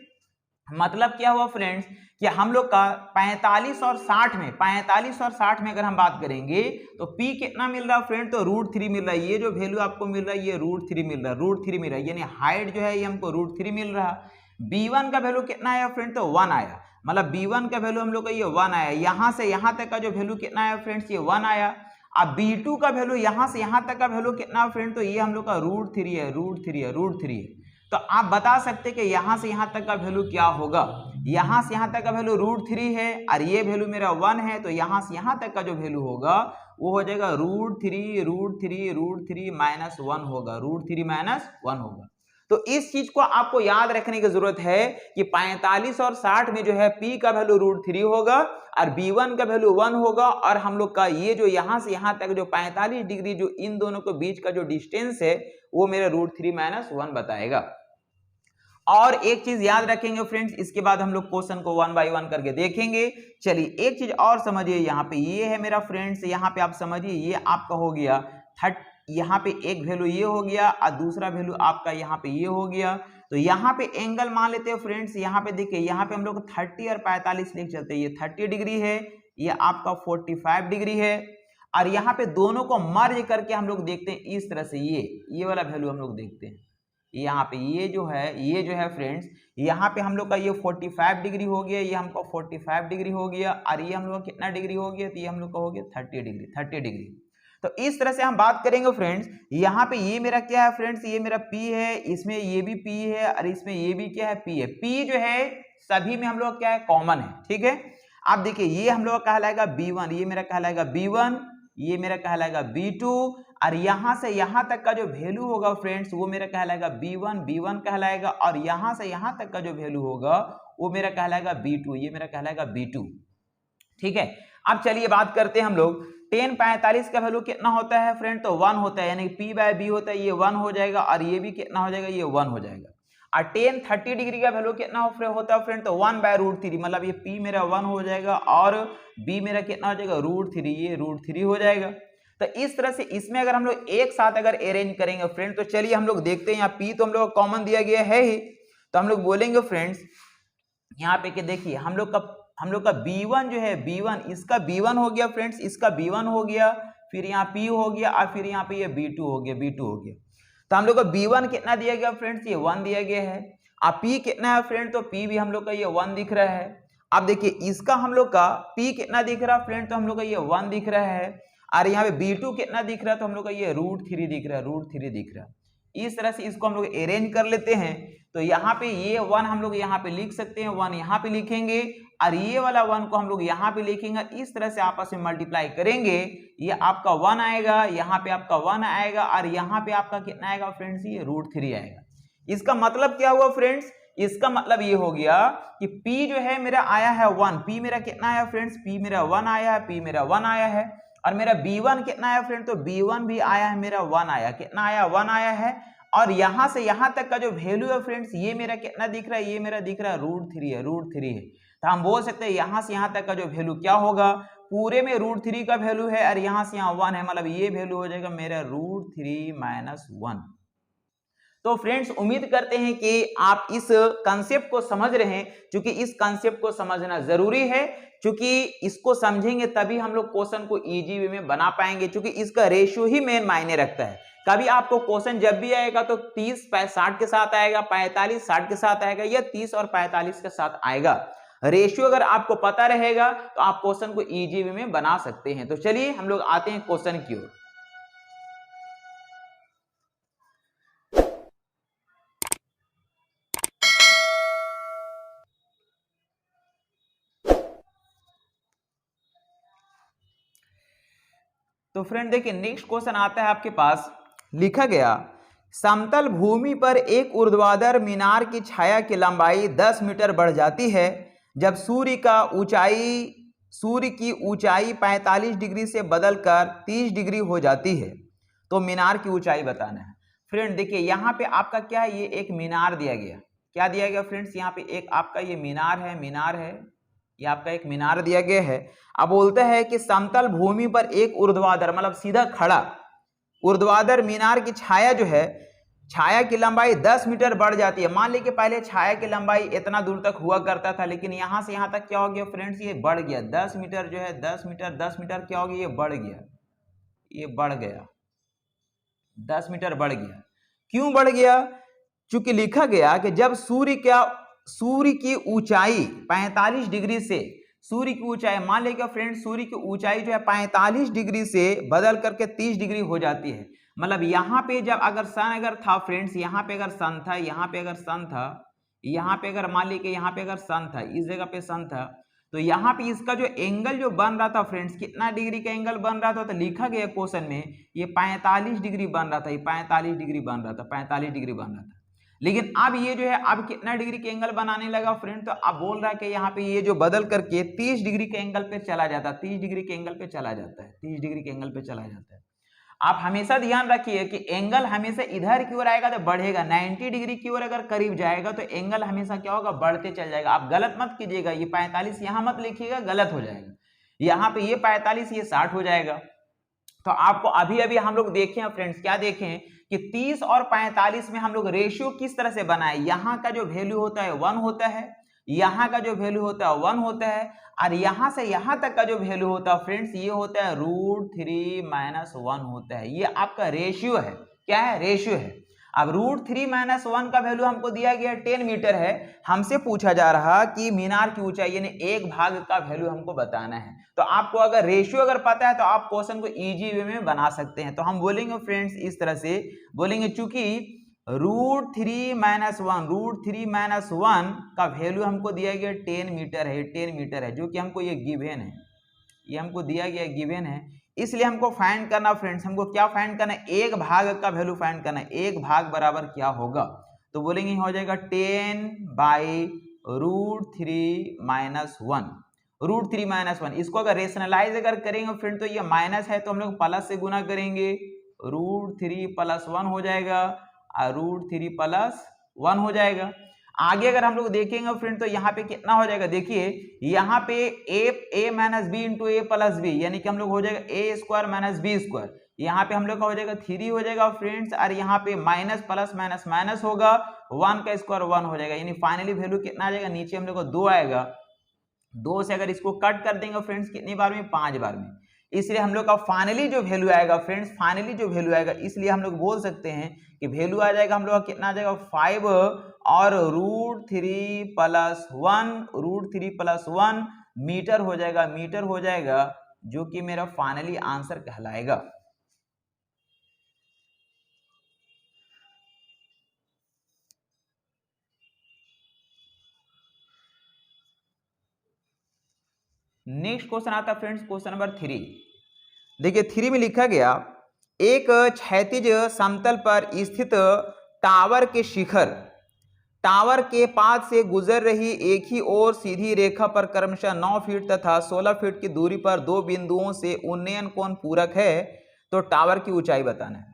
मतलब क्या हुआ फ्रेंड्स कि हम लोग का 45 और 60 में अगर हम बात करेंगे तो P कितना मिल रहा है फ्रेंड, तो √3 मिल रहा है। ये जो वैल्यू आपको मिल रहा है ये √3 मिल रहा है, √3 मिल रहा है, यानी हाइट जो है ये हमको √3 मिल रहा है। B1 का वैल्यू कितना आया फ्रेंड, तो 1 आया, मतलब B1 का वैल्यू हम लोग का ये 1 आया। यहाँ से यहाँ तक का जो वैल्यू कितना आया फ्रेंड्स, ये 1 आया। अब B2 का वैल्यू यहाँ से यहाँ तक का वैल्यू कितना फ्रेंड, तो ये हम लोग का √3 है, √3 है। तो आप बता सकते कि यहाँ से यहाँ तक का वैल्यू क्या होगा, यहाँ से यहाँ तक का वैल्यू √3 है, और ये वैल्यू मेरा 1 है, तो यहाँ से यहाँ तक का जो वैल्यू होगा वो हो जाएगा √3 माइनस 1 होगा, √3 माइनस 1 होगा। तो इस चीज को आपको याद रखने की जरूरत है कि 45 और 60 में जो है P का वैल्यू √3 होगा, और B1 का वैल्यू 1 होगा, और हम लोग का ये जो यहाँ से यहाँ तक जो 45 डिग्री जो इन दोनों के बीच का जो डिस्टेंस है वो मेरा √3 माइनस 1 बताएगा। और एक चीज याद रखेंगे फ्रेंड्स, इसके बाद हम लोग क्वेश्चन को 1 बाय 1 करके देखेंगे। चलिए एक चीज और समझिए, यहाँ पे ये है मेरा फ्रेंड्स, यहाँ पे आप समझिए ये आपका हो गया 30, यहाँ पे एक वैल्यू ये हो गया, और दूसरा वैल्यू आपका यहाँ पे ये हो गया। तो यहाँ पे एंगल मान लेते हैं फ्रेंड्स, यहाँ पे देखिए यहाँ पे हम लोग 30 और 45 लेके चलते हैं, ये 30 डिग्री है, ये आपका 45 डिग्री है, और यहाँ पे दोनों को मर्ज करके हम लोग देखते हैं इस तरह से, ये वाला वैल्यू हम लोग देखते हैं। यहाँ पे ये जो है फ्रेंड्स, यहाँ पे हम लोग का ये 45 डिग्री हो गया, ये हमको 45 डिग्री हो गया, और ये हम लोग का कितना डिग्री हो गया, तो ये हम लोग का हो गया 30 डिग्री। तो इस तरह से हम बात करेंगे फ्रेंड्स। यहाँ पे ये मेरा क्या है फ्रेंड्स, ये मेरा P है, इसमें ये भी P है, और इसमें ये भी क्या है, P है। P जो है सभी में हम लोग क्या है, कॉमन है। ठीक है, आप देखिए ये हम लोग का कहलाएगा B1, ये मेरा कहलाएगा B1, ये मेरा कहलाएगा B2, और यहाँ से यहाँ तक का जो वैल्यू होगा फ्रेंड्स वो मेरा कहलाएगा B1 कहलाएगा, और यहाँ से यहाँ तक का जो वैल्यू होगा वो मेरा कहलाएगा B2, ये मेरा कहलाएगा B2। ठीक है, अब चलिए बात करते हैं हम लोग। tan 45 का वैल्यू कितना होता है फ्रेंड, तो 1 होता है, यानी P बाय B होता है, ये 1 हो जाएगा, और ये भी कितना हो जाएगा, ये 1 हो जाएगा। और tan 30 डिग्री का वैल्यू कितना होता है फ्रेंड, तो 1 बाय √3, मतलब ये P मेरा 1 हो जाएगा, और B मेरा कितना हो जाएगा, √3, ये √3 हो जाएगा। तो इस तरह से इसमें अगर हम लोग एक साथ अगर अरेंज करेंगे फ्रेंड, तो चलिए हम लोग देखते हैं। यहाँ P तो हम लोग कॉमन दिया गया है ही, तो हम लोग बोलेंगे फ्रेंड्स यहाँ पे कि देखिए हम लोग का हम लोग का b1 जो है b1, इसका b1 हो गया फ्रेंड्स, इसका b1 हो गया, फिर यहाँ p हो गया और फिर यहाँ पे ये b2 हो गया, b2 हो गया। तो हम लोग का b1 कितना दिया गया फ्रेंड्स, ये 1 दिया गया है। अब p कितना है फ्रेंड, तो p भी हम लोग का ये 1 दिख रहा है। अब देखिए इसका हम लोग का p कितना दिख रहा है फ्रेंड, तो हम लोग का ये 1 दिख रहा है। और यहाँ पे b2 कितना दिख रहा है, तो हम लोग का ये √3 दिख रहा है, √3 दिख रहा है। इस तरह से इसको हम लोग अरेंज कर लेते हैं। तो यहाँ पे ये 1 हम लोग यहाँ पे लिख सकते हैं, 1 यहाँ पे लिखेंगे और ये वाला 1 को हम लोग यहाँ पे लिखेंगे। इस तरह से आपस में मल्टीप्लाई करेंगे, ये आपका 1 आएगा, यहाँ पे आपका 1 आएगा और यहाँ पे आपका कितना आएगा फ्रेंड्स, ये √3 आएगा। इसका मतलब क्या हुआ फ्रेंड्स, इसका मतलब ये हो गया कि P जो है मेरा आया है 1, P मेरा कितना आया फ्रेंड्स, P मेरा 1 आया है, P मेरा 1 आया है। और मेरा b1 कितना आया फ्रेंड, तो b1 भी आया है मेरा 1 आया, कितना आया 1 आया है। और यहां से यहां तक का जो वैल्यू है फ्रेंड्स, ये मेरा कितना दिख रहा है, ये मेरा दिख रहा है √3 है, √3 है। तो हम बोल सकते हैं यहां से यहां तक का जो वैल्यू क्या होगा, पूरे में √3 का वैल्यू है और यहां से यहां 1 है, मतलब ये वैल्यू हो जाएगा मेरा √3 - 1। तो फ्रेंड्स उम्मीद करते हैं कि आप इस कंसेप्ट को समझ रहे हैं, क्योंकि इस कंसेप्ट को समझना जरूरी है, क्योंकि इसको समझेंगे तभी हम लोग क्वेश्चन को इजी वे में बना पाएंगे, क्योंकि इसका रेशियो ही मेन मायने रखता है। कभी आपको क्वेश्चन जब भी आएगा तो 30 60 के साथ आएगा, 45 60 के साथ आएगा, या 30 और 45 के साथ आएगा। रेशियो अगर आपको पता रहेगा तो आप क्वेश्चन को इजी वे में बना सकते हैं। तो चलिए हम लोग आते हैं क्वेश्चन की ओर। तो फ्रेंड देखिए नेक्स्ट क्वेश्चन आता है आपके पास, लिखा गया समतल भूमि पर एक ऊर्ध्वाधर मीनार की छाया की लंबाई 10 मीटर बढ़ जाती है जब सूर्य की ऊंचाई 45 डिग्री से बदलकर 30 डिग्री हो जाती है, तो मीनार की ऊंचाई बताना है। फ्रेंड देखिए यहाँ पे आपका क्या है, ये एक मीनार दिया गया, क्या दिया गया फ्रेंड्स, यहाँ पे एक आपका ये मीनार है, ये आपका एक मीनार दिया गया है। अब बोलता है कि समतल भूमि पर एक ऊर्ध्वाधर मतलब सीधा खड़ा ऊर्ध्वाधर मीनार की छाया जो है, छाया की लंबाई 10 मीटर बढ़ जाती है। मान लीजिए पहले छाया की लंबाई इतना दूर तक हुआ करता था, लेकिन यहां से यहां तक क्या हो गया फ्रेंड्स, ये बढ़ गया 10 मीटर जो है, 10 मीटर क्या हो गया, ये बढ़ गया, ये बढ़ गया 10 मीटर बढ़ गया। क्यों बढ़ गया, चूंकि लिखा गया कि जब सूर्य की ऊंचाई 45 डिग्री से, सूर्य की ऊंचाई मान लेगा फ्रेंड, सूर्य की ऊंचाई जो है 45 डिग्री से बदल करके 30 डिग्री हो जाती है। मतलब यहाँ पे जब अगर सन अगर था फ्रेंड्स, यहाँ पे अगर सन था, यहाँ पे अगर सन था, यहाँ पे अगर मान लीजिए यहाँ पे अगर सन था, इस जगह पे सन था, तो यहाँ पे इसका जो एंगल जो बन रहा था फ्रेंड्स, कितना डिग्री का एंगल बन रहा था, तो लिखा गया क्वेश्चन में ये 45 डिग्री बन रहा था, ये 45 डिग्री बन रहा था, 45 डिग्री बन रहा था। लेकिन अब ये जो है अब कितना डिग्री के एंगल बनाने लगा फ्रेंड, तो अब बोल रहा है कि यहाँ पे ये जो बदल करके 30 डिग्री के एंगल पे चला जाता है, 30 डिग्री के एंगल पे चला जाता है, 30 डिग्री के एंगल पे चला जाता है। आप हमेशा ध्यान रखिए कि एंगल हमेशा इधर की ओर आएगा तो बढ़ेगा, 90 डिग्री की ओर अगर करीब जाएगा तो एंगल हमेशा क्या होगा, बढ़ते चल जाएगा। आप गलत मत कीजिएगा, ये 45 यहाँ मत लिखिएगा, गलत हो जाएगा। यहाँ पे ये 45 ये 60 हो जाएगा। तो आपको अभी अभी हम लोग देखें फ्रेंड्स, क्या देखें कि 30 और 45 में हम लोग रेशियो किस तरह से बनाए, यहाँ का जो वैल्यू होता है 1 होता है, यहाँ का जो वैल्यू होता है 1 होता है, और यहाँ से यहाँ तक का जो वैल्यू होता है फ्रेंड्स ये होता है √3 - 1 होता है। ये आपका रेशियो है, क्या है, रेशियो है। अब √3 - 1 का वैल्यू हमको दिया गया 10 मीटर है, हमसे पूछा जा रहा कि मीनार की ऊंचाई यानी एक भाग का वैल्यू हमको बताना है। तो आपको अगर रेशियो अगर पता है तो आप क्वेश्चन को इजी वे में बना सकते हैं। तो हम बोलेंगे फ्रेंड्स इस तरह से बोलेंगे, चूंकि √3 - 1 का वैल्यू हमको दिया गया 10 मीटर है, 10 मीटर है, जो कि हमको ये गिवन है, ये हमको दिया गया गिवन है। इसलिए हमको फाइंड करना फ्रेंड्स, हमको क्या फाइंड करना है, एक भाग का वैल्यू फाइंड करना है। एक भाग बराबर क्या होगा, तो बोलेंगे हो जाएगा 10/√3 - 1, √3 - 1। इसको अगर रेशनलाइज अगर करेंगे फ्रेंड तो ये माइनस है तो हम लोग प्लस से गुना करेंगे, √3 + 1 हो जाएगा और √3 + 1 हो जाएगा। आगे अगर हम लोग देखेंगे फ्रेंड तो यहाँ पे कितना हो जाएगा, देखिए यहाँ पे a - b × a + b, यानी कि हम लोग हो जाएगा a² - b²। यहाँ पे हम लोग का हो जाएगा 3 हो जाएगा फ्रेंड्स, और यहाँ पे माइनस प्लस माइनस माइनस होगा, 1 का स्क्वायर 1 हो जाएगा, यानी फाइनली वैल्यू कितना आ जाएगा, नीचे हम लोग को 2 आएगा। 2 से अगर इसको कट कर देंगे फ्रेंड्स कितनी बार में, 5 बार में। इसलिए हम लोग का फाइनली जो वैल्यू आएगा फ्रेंड्स, फाइनली जो वैल्यू आएगा, इसलिए हम लोग बोल सकते हैं कि वैल्यू आ जाएगा हम लोग का कितना आ जाएगा 5 और √3 + 1, √3 + 1 मीटर हो जाएगा, मीटर हो जाएगा, जो कि मेरा फाइनली आंसर कहलाएगा। नेक्स्ट क्वेश्चन आता है फ्रेंड्स, क्वेश्चन नंबर 3। देखिए 3 में लिखा गया, एक क्षैतिज समतल पर स्थित टावर के शिखर, टावर के पास से गुजर रही एक ही और सीधी रेखा पर क्रमशः 9 फीट तथा 16 फीट की दूरी पर 2 बिंदुओं से उन्नयन कोण पूरक है, तो टावर की ऊंचाई बताना है।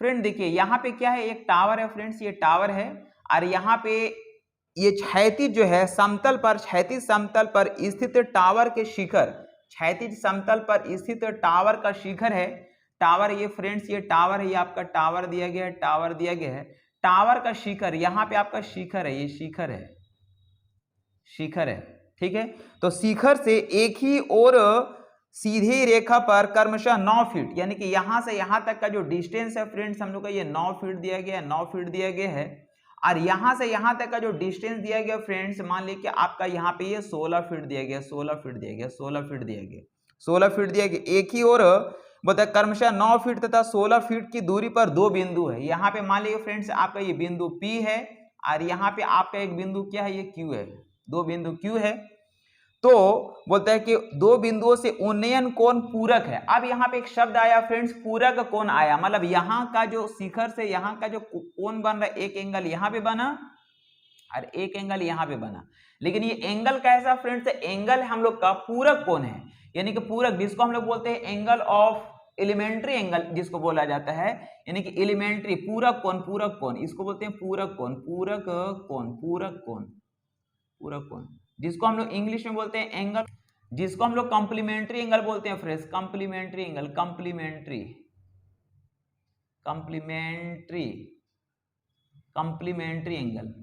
फ्रेंड देखिए यहाँ पे क्या है, एक टावर है फ्रेंड्स, ये टावर है, और यहाँ पे ये क्षैतिज जो है समतल पर, क्षैतिज समतल पर स्थित टावर के शिखर, क्षैतिज समतल पर स्थित टावर का शिखर है। टावर ये फ्रेंड्स, ये टावर है, ये आपका टावर दिया गया है, टावर दिया गया है। टावर का शिखर, यहाँ पे आपका शिखर है, ये शिखर है, शिखर है, ठीक है। तो शिखर से एक ही और सीधी रेखा पर क्रमशः 9 फीट, यानी कि यहां से यहां तक का जो डिस्टेंस है फ्रेंड्स हम लोग का ये 9 फीट दिया गया है, 9 फीट दिया गया है। और यहां से यहां तक का जो डिस्टेंस दिया गया फ्रेंड्स, मान लीजिए आपका यहाँ पे ये 16 फीट दिया गया, 16 फीट दिया गया, 16 फीट दिया गया, 16 फीट दिया गया। एक ही और बता क्रमशः 9 फीट तथा 16 फीट की दूरी पर 2 बिंदु है। यहाँ पे मान लीजिए फ्रेंड्स आपका ये बिंदु P है, और यहाँ पे आपका एक बिंदु क्या है, ये Q है, 2 बिंदु Q है। तो बोलता है कि 2 बिंदुओं से उन्नयन कोण पूरक है। अब यहाँ पे एक शब्द आया फ्रेंड्स, पूरक कोण आया, मतलब यहाँ का जो शिखर से यहाँ का जो कोण बन रहा है, एक एंगल यहाँ पे बना और एक एंगल यहाँ पे बना, लेकिन ये एंगल कैसा फ्रेंड्स, एंगल हम लोग का पूरक कोण है, यानी कि पूरक, जिसको हम लोग बोलते हैं एंगल ऑफ एलिमेंट्री एंगल जिसको बोला जाता है, यानी कि एलिमेंट्री पूरक कोण, पूरक कोण, इसको बोलते हैं पूरक कोण, पूरक कोण, पूरक कोण, पूरक कोण, जिसको हम लोग इंग्लिश में बोलते हैं एंगल, जिसको हम लोग कॉम्प्लीमेंट्री एंगल बोलते हैं friends, complementary angle, complementary, complementary, complementary angle.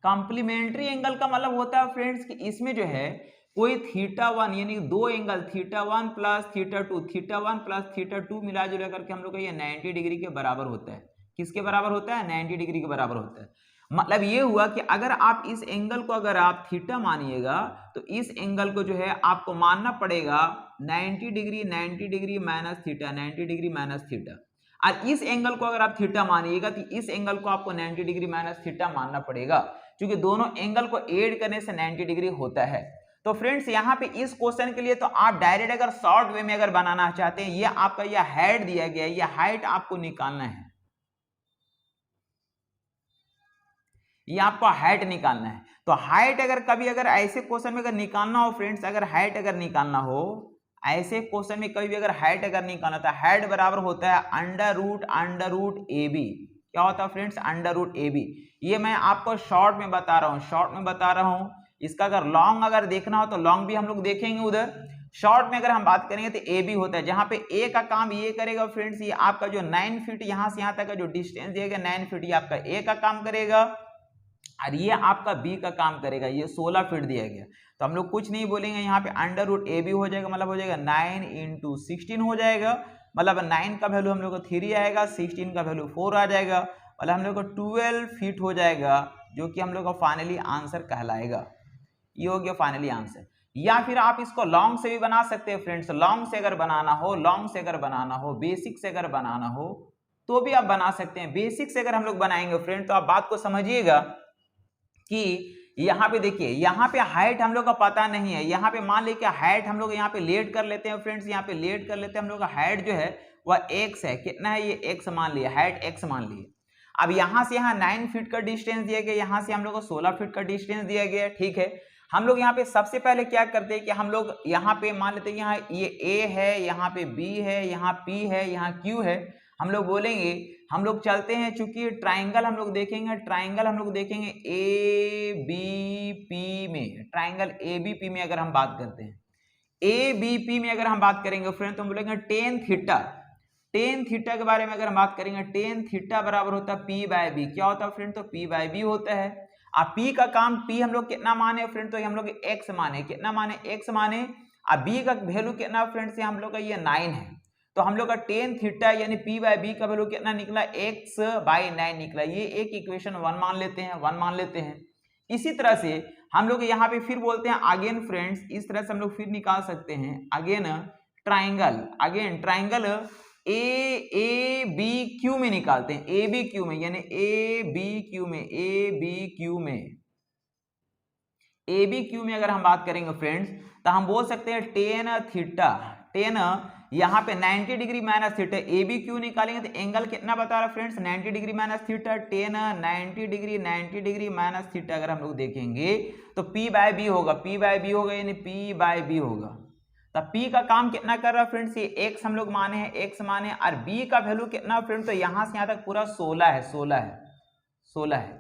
Complementary angle का मतलब होता है फ्रेंड्स कि इसमें जो है कोई θ1 यानी 2 एंगल θ1 प्लस θ2, θ1 प्लस θ2 मिला जुला करके हम लोग का ये 90 डिग्री के बराबर होता है। किसके बराबर होता है, 90 डिग्री के बराबर होता है। मतलब ये हुआ कि अगर आप इस एंगल को अगर आप थीटा मानिएगा, तो इस एंगल को जो है आपको मानना पड़ेगा 90 degree, 90 degree minus theta, 90 degree minus theta. और इस एंगल को अगर आप थीटा मानिएगा, तो इस एंगल को आपको 90 डिग्री माइनस थीटा मानना पड़ेगा, क्योंकि दोनों एंगल को ऐड करने से 90 डिग्री होता है। तो फ्रेंड्स यहाँ पे इस क्वेश्चन के लिए तो आप डायरेक्ट अगर शॉर्ट वे में अगर बनाना चाहते हैं, ये आपका यह हाइट दिया गया है, यह हाइट आपको निकालना है, ये आपको हाइट निकालना है। तो हाइट अगर कभी अगर ऐसे क्वेश्चन में अगर निकालना हो फ्रेंड्स, अगर हाइट अगर निकालना हो ऐसे क्वेश्चन में, कभी भी अगर हाइट अगर निकालना था, हाइट बराबर होता है अंडर रूट AB। क्या होता है फ्रेंड्स, अंडर रूट AB। ये मैं आपको शॉर्ट में बता रहा हूँ, शॉर्ट में बता रहा हूँ। इसका अगर लॉन्ग अगर देखना हो तो लॉन्ग भी हम लोग देखेंगे उधर। शॉर्ट में अगर हम बात करेंगे तो AB होता है, जहां पे A का काम ये करेगा फ्रेंड्स, ये आपका जो 9 फीट यहां से यहां तक का जो डिस्टेंस दिया गया 9 फीट, ये आपका A का काम करेगा, और ये आपका B का काम करेगा, ये 16 फीट दिया गया। तो हम लोग कुछ नहीं बोलेंगे, यहाँ पे अंडर रूट AB हो जाएगा, मतलब हो जाएगा 9 × 16 हो जाएगा, मतलब 9 का वैल्यू हम लोग को 3 आएगा, 16 का वैल्यू 4 आ जाएगा, मतलब हम लोग को 12 फीट हो जाएगा, जो कि हम लोग का फाइनली आंसर कहलाएगा। ये हो गया फाइनली आंसर। या फिर आप इसको लॉन्ग से भी बना सकते हैं फ्रेंड्स, लॉन्ग से अगर बनाना हो, लॉन्ग से अगर बनाना हो, बेसिक से अगर बनाना हो तो भी आप बना सकते हैं। बेसिक से अगर हम लोग बनाएंगे फ्रेंड, तो आप बात को समझिएगा कि यहाँ पे देखिए, यहाँ पे हाइट हम लोग का पता नहीं है, यहाँ पे मान लीजिए हाइट हम लोग यहाँ पे लेट कर लेते हैं फ्रेंड्स, यहाँ पे लेट कर लेते हैं, हम लोग का हाइट जो है वह x है, कितना है ये x मान लिया, हाइट x मान लिया। अब यहाँ से यहाँ 9 फीट का डिस्टेंस दिया गया, यहाँ से हम लोग को 16 फीट का डिस्टेंस दिया गया, ठीक है। हम लोग यहाँ पे सबसे पहले क्या करते हैं कि हम लोग यहाँ पे मान लेते हैं यहाँ ये A है, यहाँ पे B है, यहाँ P है, यहाँ Q है। हम लोग बोलेंगे, हम लोग चलते हैं, चूंकि ट्राइंगल हम लोग देखेंगे, ट्राइंगल हम लोग देखेंगे ABP में, ट्राइंगल ABP में अगर हम बात करते हैं, ABP में अगर हम बात करेंगे फ्रेंड, तो हम बोलेंगे टेन थीटा के बारे में अगर हम बात करेंगे, टेन थीटा बराबर होता है P/B। क्या होता है फ्रेंड, तो P/B होता है। अब P का काम, P हम लोग कितना माने फ्रेंड, तो हम लोग x माने, कितना माने, x माने। अब B का वैल्यू कितना फ्रेंड्स, हम लोग का ये 9 है, तो हम लोग का टेन थीटा यानी P बाय B का वैल्यू कितना निकला, x/9 निकला। ये एक इक्वेशन 1 मान लेते हैं, 1 मान लेते हैं। इसी तरह से हम लोग यहाँ पे फिर बोलते हैं अगेन फ्रेंड्स, इस तरह से हम लोग फिर निकाल सकते हैं again triangle, again triangle ABQ में निकालते हैं, ABQ में, यानी ABQ में, ABQ में अगर हम बात करेंगे फ्रेंड्स, तो हम बोल सकते हैं टेन थीटा, टेन यहाँ पे 90 डिग्री माइनस थीटा, ABQ निकालेंगे तो एंगल कितना बता रहा है friends, 90 degree minus theta, ten 90 degree minus theta अगर हम लोग देखेंगे तो P बाय B होगा, P बाय B होगा, यानी P बाय B होगा। तो P का काम कितना कर रहा है फ्रेंड्स, ये x हम लोग माने हैं, x माने, और B का वैल्यू कितना फ्रेंड्स, तो यहाँ से यहाँ तक पूरा 16 है।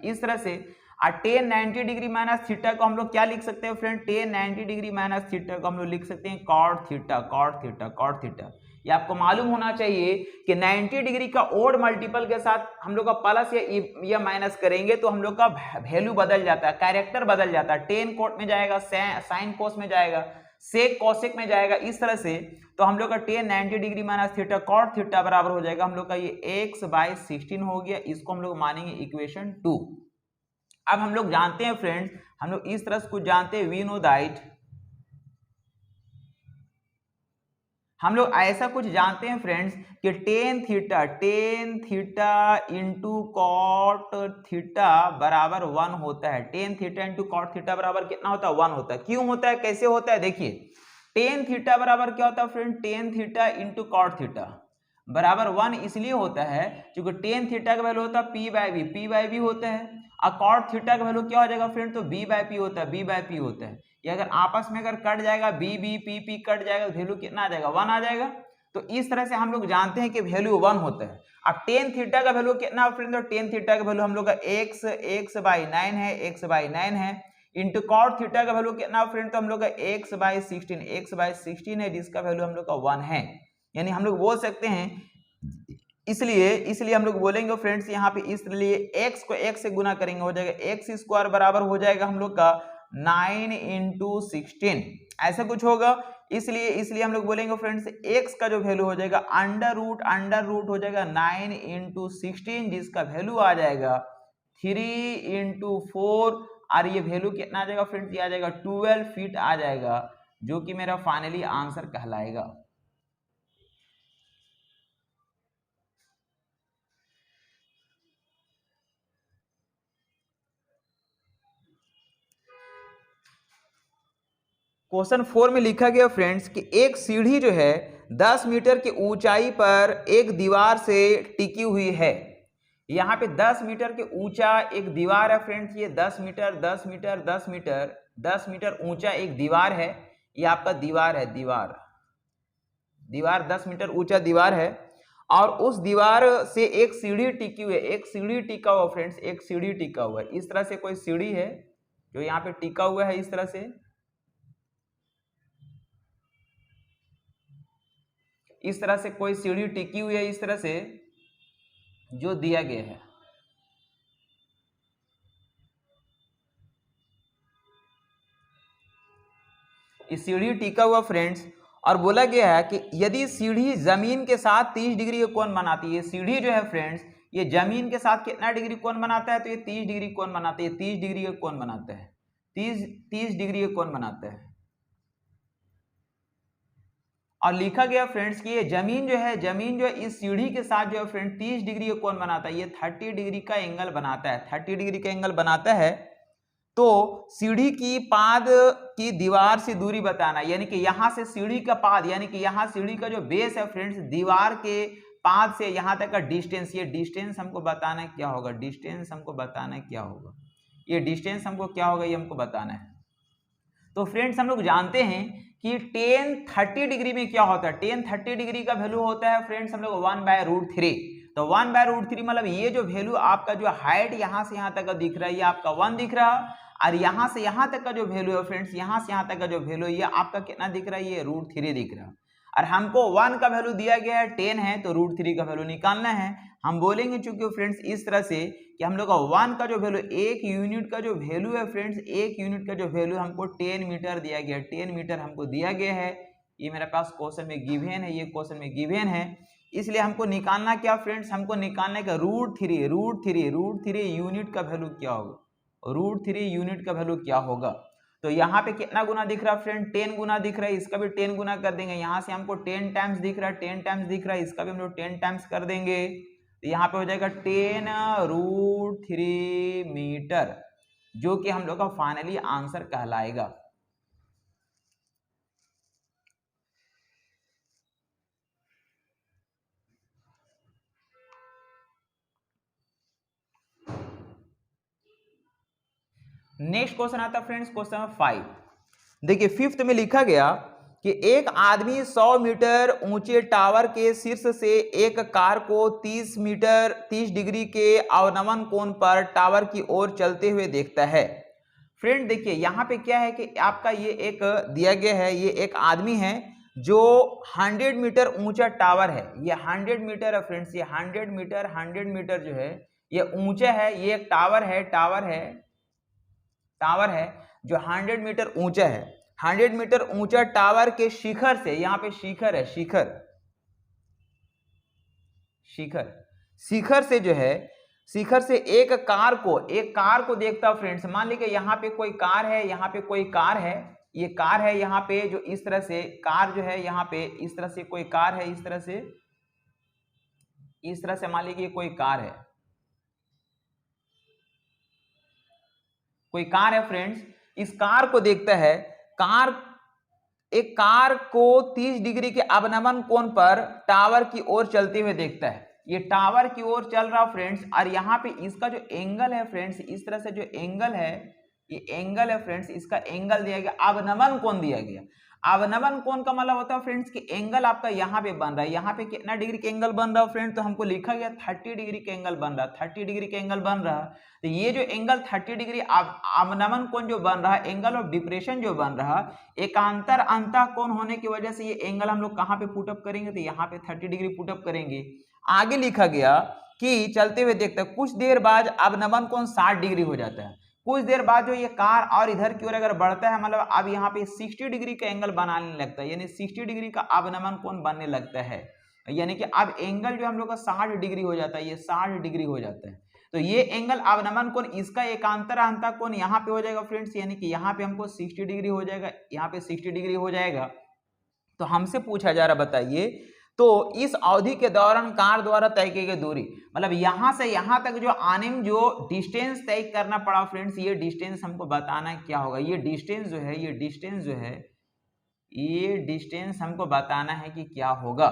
इस तरह से टेन 90 डिग्री माइनस थीटा को हम लोग क्या लिख सकते हैं friend, ten 90 degree minus theta को हम लोग लिख सकते हैं कॉट थीटा। ये आपको मालूम होना चाहिए कि 90 डिग्री का ओड मल्टीपल के साथ हम लोग का प्लस या माइनस करेंगे तो हम लोग का वैल्यू बदल जाता है, कैरेक्टर बदल जाता है, टेन कोट में जाएगा, साइन कोस में जाएगा, सेक कोसेक में जाएगा, इस तरह से। तो हम लोग का tan 90 degree minus theta cot theta बराबर हो जाएगा हम लोग का ये x/16 हो गया। इसको हम लोग मानेंगे इक्वेशन 2। अब हम लोग जानते हैं फ्रेंड्स, हम लोग इस तरह से कुछ जानते हैं, वी नो दैट, हम लोग ऐसा कुछ जानते हैं फ्रेंड्स कि tan theta into cot theta बराबर 1 होता है। Tan theta into cot theta बराबर कितना होता है, 1 होता है। क्यों होता है, कैसे होता है, देखिए टेन थीटा बराबर क्या होता है friend, tan theta into cot theta बराबर 1 इसलिए होता है क्योंकि टेन थीटा का वैल्यू होता है P बाय बी होता है, और कॉट थीटा का वैल्यू क्या हो जाएगा फ्रेंड, तो B बाय P होता है। ये अगर आपस में अगर कट जाएगा, P कट जाएगा तो वैल्यू कितना आ जाएगा, 1 आ जाएगा। तो इस तरह से हम लोग जानते हैं कि वैल्यू 1 होता है। अब टेन थीटा का वैल्यू कितना फ्रेंड, तो टेन थीटा का वैल्यू हम लोग का x/9 है, इंटू कॉट थीटा का वैल्यू कितना फ्रेंड, तो हम लोग का x/16 है, जिसका वैल्यू हम लोग का 1 है। यानी हम लोग बोल सकते हैं, इसलिए हम लोग बोलेंगे फ्रेंड्स यहाँ पे, इसलिए x को x से गुना करेंगे हो जाएगा x² बराबर हो जाएगा हम लोग का 9 × 16, ऐसा कुछ होगा। इसलिए हम लोग बोलेंगे फ्रेंड्स x का जो वैल्यू हो जाएगा अंडर रूट हो जाएगा 9 × 16, जिसका वैल्यू आ जाएगा 3 × 4, और ये वैल्यू कितना आ जाएगा फ्रेंड्स, ये आ जाएगा 12 फीट आ जाएगा, जो कि मेरा फाइनली आंसर कहलाएगा। क्वेश्चन 4 में लिखा गया फ्रेंड्स कि एक सीढ़ी जो है 10 मीटर की ऊंचाई पर एक दीवार से टिकी हुई है। यहाँ पे 10 मीटर के ऊंचा एक दीवार है फ्रेंड्स, ये 10 मीटर ऊंचा एक दीवार है। ये आपका दीवार है, दीवार 10 मीटर ऊंचा दीवार है, और उस दीवार से एक सीढ़ी टिकी हुई है, एक सीढ़ी टिका हुआ फ्रेंड्स, एक सीढ़ी टिका हुआ है। इस तरह से कोई सीढ़ी है जो यहाँ पे टिका हुआ है, इस तरह से, कोई सीढ़ी टिकी हुई है, इस तरह से जो दिया गया है। इस सीढ़ी टिका हुआ फ्रेंड्स, और बोला गया है कि यदि सीढ़ी जमीन के साथ 30 डिग्री का कोण बनाती है, सीढ़ी जो है फ्रेंड्स ये जमीन के साथ कितना डिग्री कोण बनाता है, तो ये 30 डिग्री कोण बनाती है, 30 डिग्री का कोण बनाता है, 30 डिग्री का कोण बनाता है। और लिखा गया फ्रेंड्स कि ये जमीन जो है इस सीढ़ी के साथ जो है फ्रेंड 30 डिग्री का कोण बनाता है, ये 30 डिग्री का एंगल बनाता है, 30 डिग्री का एंगल बनाता है। तो सीढ़ी की पाद की दीवार से दूरी बताना, यानी कि यहाँ से सीढ़ी का पाद, यानी कि यहाँ सीढ़ी का जो बेस है फ्रेंड्स, दीवार के पाद से यहाँ तक का डिस्टेंस, ये डिस्टेंस हमको बताना क्या होगा, ये डिस्टेंस हमको क्या होगा, ये हमको बताना है। तो फ्रेंड्स हम लोग जानते हैं कि टेन 30 डिग्री में क्या होता है, टेन 30 डिग्री का वैल्यू होता है फ्रेंड्स हम लोग 1/√3। तो 1/√3 मतलब ये जो वैल्यू आपका जो हाइट यहाँ से यहाँ तक का दिख रहा है, ये आपका 1 दिख रहा है, और यहाँ से यहाँ तक का जो वैल्यू है फ्रेंड्स, यहाँ से यहाँ तक का जो वैल्यू ये आपका कितना दिख रहा है, ये √3 दिख रहा है। और हमको 1 का वैल्यू दिया गया है 10 है, तो √3 का वैल्यू निकालना है। हम बोलेंगे चूंकि फ्रेंड्स इस तरह से कि हम लोग का 1 का जो वैल्यू, एक यूनिट का जो वैल्यू है फ्रेंड्स, एक यूनिट का जो वैल्यू हमको 10 मीटर दिया गया है, 10 मीटर हमको दिया गया है। ये मेरे पास क्वेश्चन में गिवन है, ये क्वेश्चन में गिवन है। इसलिए हमको निकालना क्या फ्रेंड्स, हमको निकालना है √3 यूनिट का वैल्यू क्या होगा, √3 यूनिट का वैल्यू क्या होगा। तो यहाँ पे कितना गुना दिख रहा है फ्रेंड, 10 गुना दिख रहा है, इसका भी 10 गुना कर देंगे। यहाँ से हमको 10 टाइम्स दिख रहा है, 10 टाइम्स दिख रहा है, इसका भी हम लोग 10 टाइम्स कर देंगे। तो यहाँ पे हो जाएगा 10 √3 मीटर, जो कि हम लोग का फाइनली आंसर कहलाएगा। नेक्स्ट क्वेश्चन आता है फ्रेंड्स, क्वेश्चन नंबर 5। देखिए फिफ्थ में लिखा गया कि एक आदमी 100 मीटर ऊंचे टावर के शीर्ष से एक कार को 30 डिग्री के अवनमन कोण पर टावर की ओर चलते हुए देखता है। फ्रेंड देखिए यहाँ पे क्या है कि आपका ये एक दिया गया है, ये एक आदमी है जो 100 मीटर ऊंचा टावर है, ये 100 मीटर है फ्रेंड्स, ये 100 मीटर जो है ये ऊंचा है, ये एक टावर है, टावर है जो 100 मीटर ऊंचा है। 100 मीटर ऊंचा टावर के शिखर से, यहाँ पे शिखर है, शिखर से जो है, शिखर से एक कार को देखता फ्रेंड्स। मान लीजिए यहाँ पे कोई कार है, यहाँ पे कोई कार है, ये कार है यहाँ पे, जो इस तरह से कार जो है यहाँ पे इस तरह से कोई कार है, इस तरह से मान लीजिए कोई कार है, कोई कार है फ्रेंड्स। इस कार को देखता है, एक कार को 30 डिग्री के अवनमन कोण पर टावर की ओर चलते हुए देखता है। ये टावर की ओर चल रहा फ्रेंड्स, और यहाँ पे इसका जो एंगल है फ्रेंड्स, इस तरह से जो एंगल है, ये एंगल है फ्रेंड्स, इसका एंगल दिया गया, अवनमन कोण दिया गया। अवनमन कोण का मतलब होता है फ्रेंड्स कि एंगल आपका यहाँ पे बन रहा है, यहाँ पे कितना डिग्री का एंगल बन रहा है फ्रेंड, तो हमको लिखा गया 30 डिग्री का एंगल बन रहा है, 30 डिग्री का एंगल बन रहा है। तो ये जो एंगल 30 डिग्री अवनमन कोण जो बन रहा है, एंगल ऑफ डिप्रेशन जो बन रहा है, एकांतर अंतः कोण होने की वजह से ये एंगल हम लोग कहाँ पे पुटअप करेंगे, तो यहाँ पे 30 डिग्री पुटअप करेंगे। आगे लिखा गया कि चलते हुए देखते हैं, कुछ देर बाद अवनमन कोण 60 डिग्री हो जाता है। कुछ देर बाद जो ये कार और इधर की ओर अगर बढ़ता है, मतलब अब यहाँ पे 60 डिग्री का एंगल बनाने लगता है, यानी 60 डिग्री का अवनमन कोण बनने लगता है, यानी कि अब एंगल जो हम लोग का 60 डिग्री हो जाता है, ये 60 डिग्री हो जाता है। तो ये एंगल अवनमन कोण, इसका एकांतर अंतः कोण यहाँ पे हो जाएगा फ्रेंड्स, यानी कि यहाँ पे हमको 60 डिग्री हो जाएगा, यहाँ पे 60 डिग्री हो जाएगा। तो हमसे पूछा जा रहा, बताइए तो इस अवधि के दौरान कार द्वारा तय की गई दूरी, मतलब यहां से यहां तक जो आने में जो डिस्टेंस तय करना पड़ा फ्रेंड्स, ये डिस्टेंस हमको बताना है क्या होगा। ये डिस्टेंस जो है, ये डिस्टेंस हमको बताना है कि क्या होगा।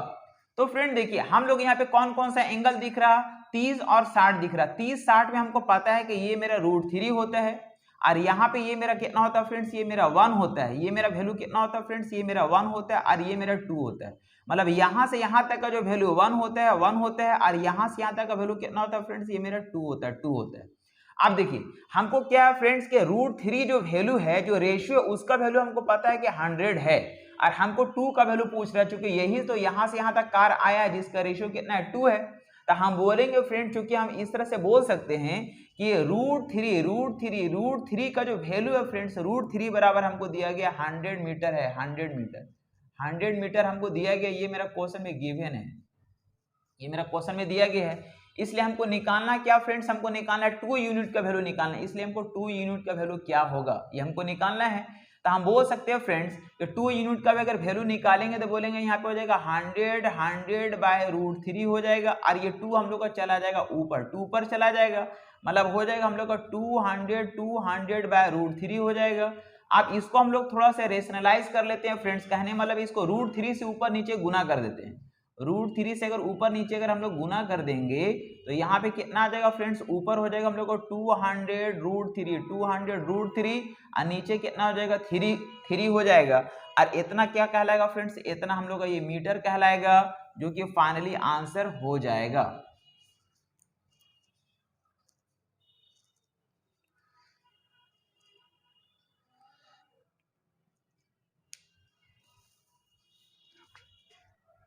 तो फ्रेंड देखिए हम लोग यहाँ पे कौन कौन सा एंगल दिख रहा, 30 और 60 दिख रहा। 30-60 में हमको पता है कि ये मेरा √3 होता है, और यहाँ पे ये मेरा कितना होता है फ्रेंड्स, ये मेरा 1 होता है। ये मेरा वैल्यू कितना होता है फ्रेंड्स, ये मेरा 1 होता है, और ये मेरा 2 होता है। मतलब यहाँ से यहाँ तक का जो वैल्यू 1 होता है, और यहाँ से यहाँ तक का वैल्यू कितना होता है फ्रेंड्स, ये मेरा 2 होता है। अब देखिए हमको क्या है फ्रेंड्स के √3 जो वैल्यू है, जो रेशियो, उसका वैल्यू हमको पता है कि 100 है, और हमको 2 का वैल्यू पूछ रहा है, चूंकि यही तो यहाँ से यहाँ तक कार आया है जिसका रेशियो कितना है, 2 है। तो हम बोलेंगे फ्रेंड, चूंकि हम इस तरह से बोल सकते हैं कि √3 का जो वैल्यू है फ्रेंड्स, √3 बराबर हमको दिया गया 100 मीटर है, 100 मीटर हमको दिया गया। ये मेरा क्वेश्चन में गिवन है, ये मेरा क्वेश्चन में दिया गया है। इसलिए हमको निकालना क्या फ्रेंड्स, हमको निकालना 2 यूनिट का वैल्यू निकालना है। इसलिए हमको 2 यूनिट का वैल्यू क्या होगा ये हमको निकालना है। तो हम बोल सकते हैं फ्रेंड्स कि 2 यूनिट का अगर वैल्यू निकालेंगे तो बोलेंगे यहाँ पे हो जाएगा 100 बाय √3 हो जाएगा, और ये 2 हम लोग का चला जाएगा ऊपर, 2 पर चला जाएगा, मतलब हो जाएगा हम लोग का 200 बाय √3 हो जाएगा। अब इसको हम लोग थोड़ा सा रेशनलाइज कर लेते हैं फ्रेंड्स, कहने मतलब इसको √3 से ऊपर नीचे गुना कर देते हैं। √3 से अगर ऊपर नीचे अगर हम लोग गुना कर देंगे तो यहाँ पे कितना आ जाएगा फ्रेंड्स, ऊपर हो जाएगा हम लोग को 200 √3 और नीचे कितना हो जाएगा 3 हो जाएगा। और इतना क्या कहलाएगा फ्रेंड्स, इतना हम लोग का ये मीटर कहलाएगा, जो कि फाइनली आंसर हो जाएगा।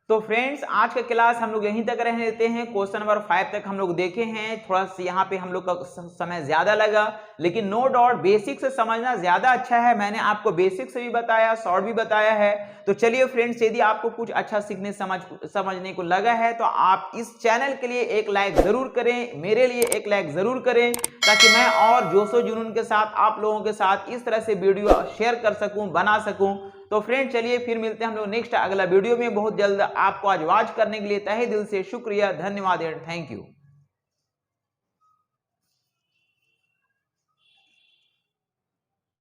तो फ्रेंड्स आज का क्लास हम लोग यहीं तक रहने देते हैं। क्वेश्चन नंबर 5 तक हम लोग देखे हैं। थोड़ा सा यहाँ पे हम लोग का समय ज्यादा लगा, लेकिन नो डाउट बेसिक से समझना ज्यादा अच्छा है। मैंने आपको बेसिक से भी बताया, शॉर्ट भी बताया है। तो चलिए फ्रेंड्स, यदि आपको कुछ अच्छा सीखने समझने को लगा है तो आप इस चैनल के लिए एक लाइक जरूर करें, मेरे लिए एक लाइक जरूर करें, ताकि मैं और जोशो जुनून के साथ आप लोगों के साथ इस तरह से वीडियो शेयर कर सकूं, बना सकूं। तो फ्रेंड चलिए फिर मिलते हैं हम लोग नेक्स्ट अगला वीडियो में बहुत जल्द। आपको आज वॉच करने के लिए तहे दिल से शुक्रिया, धन्यवाद एंड थैंक यू।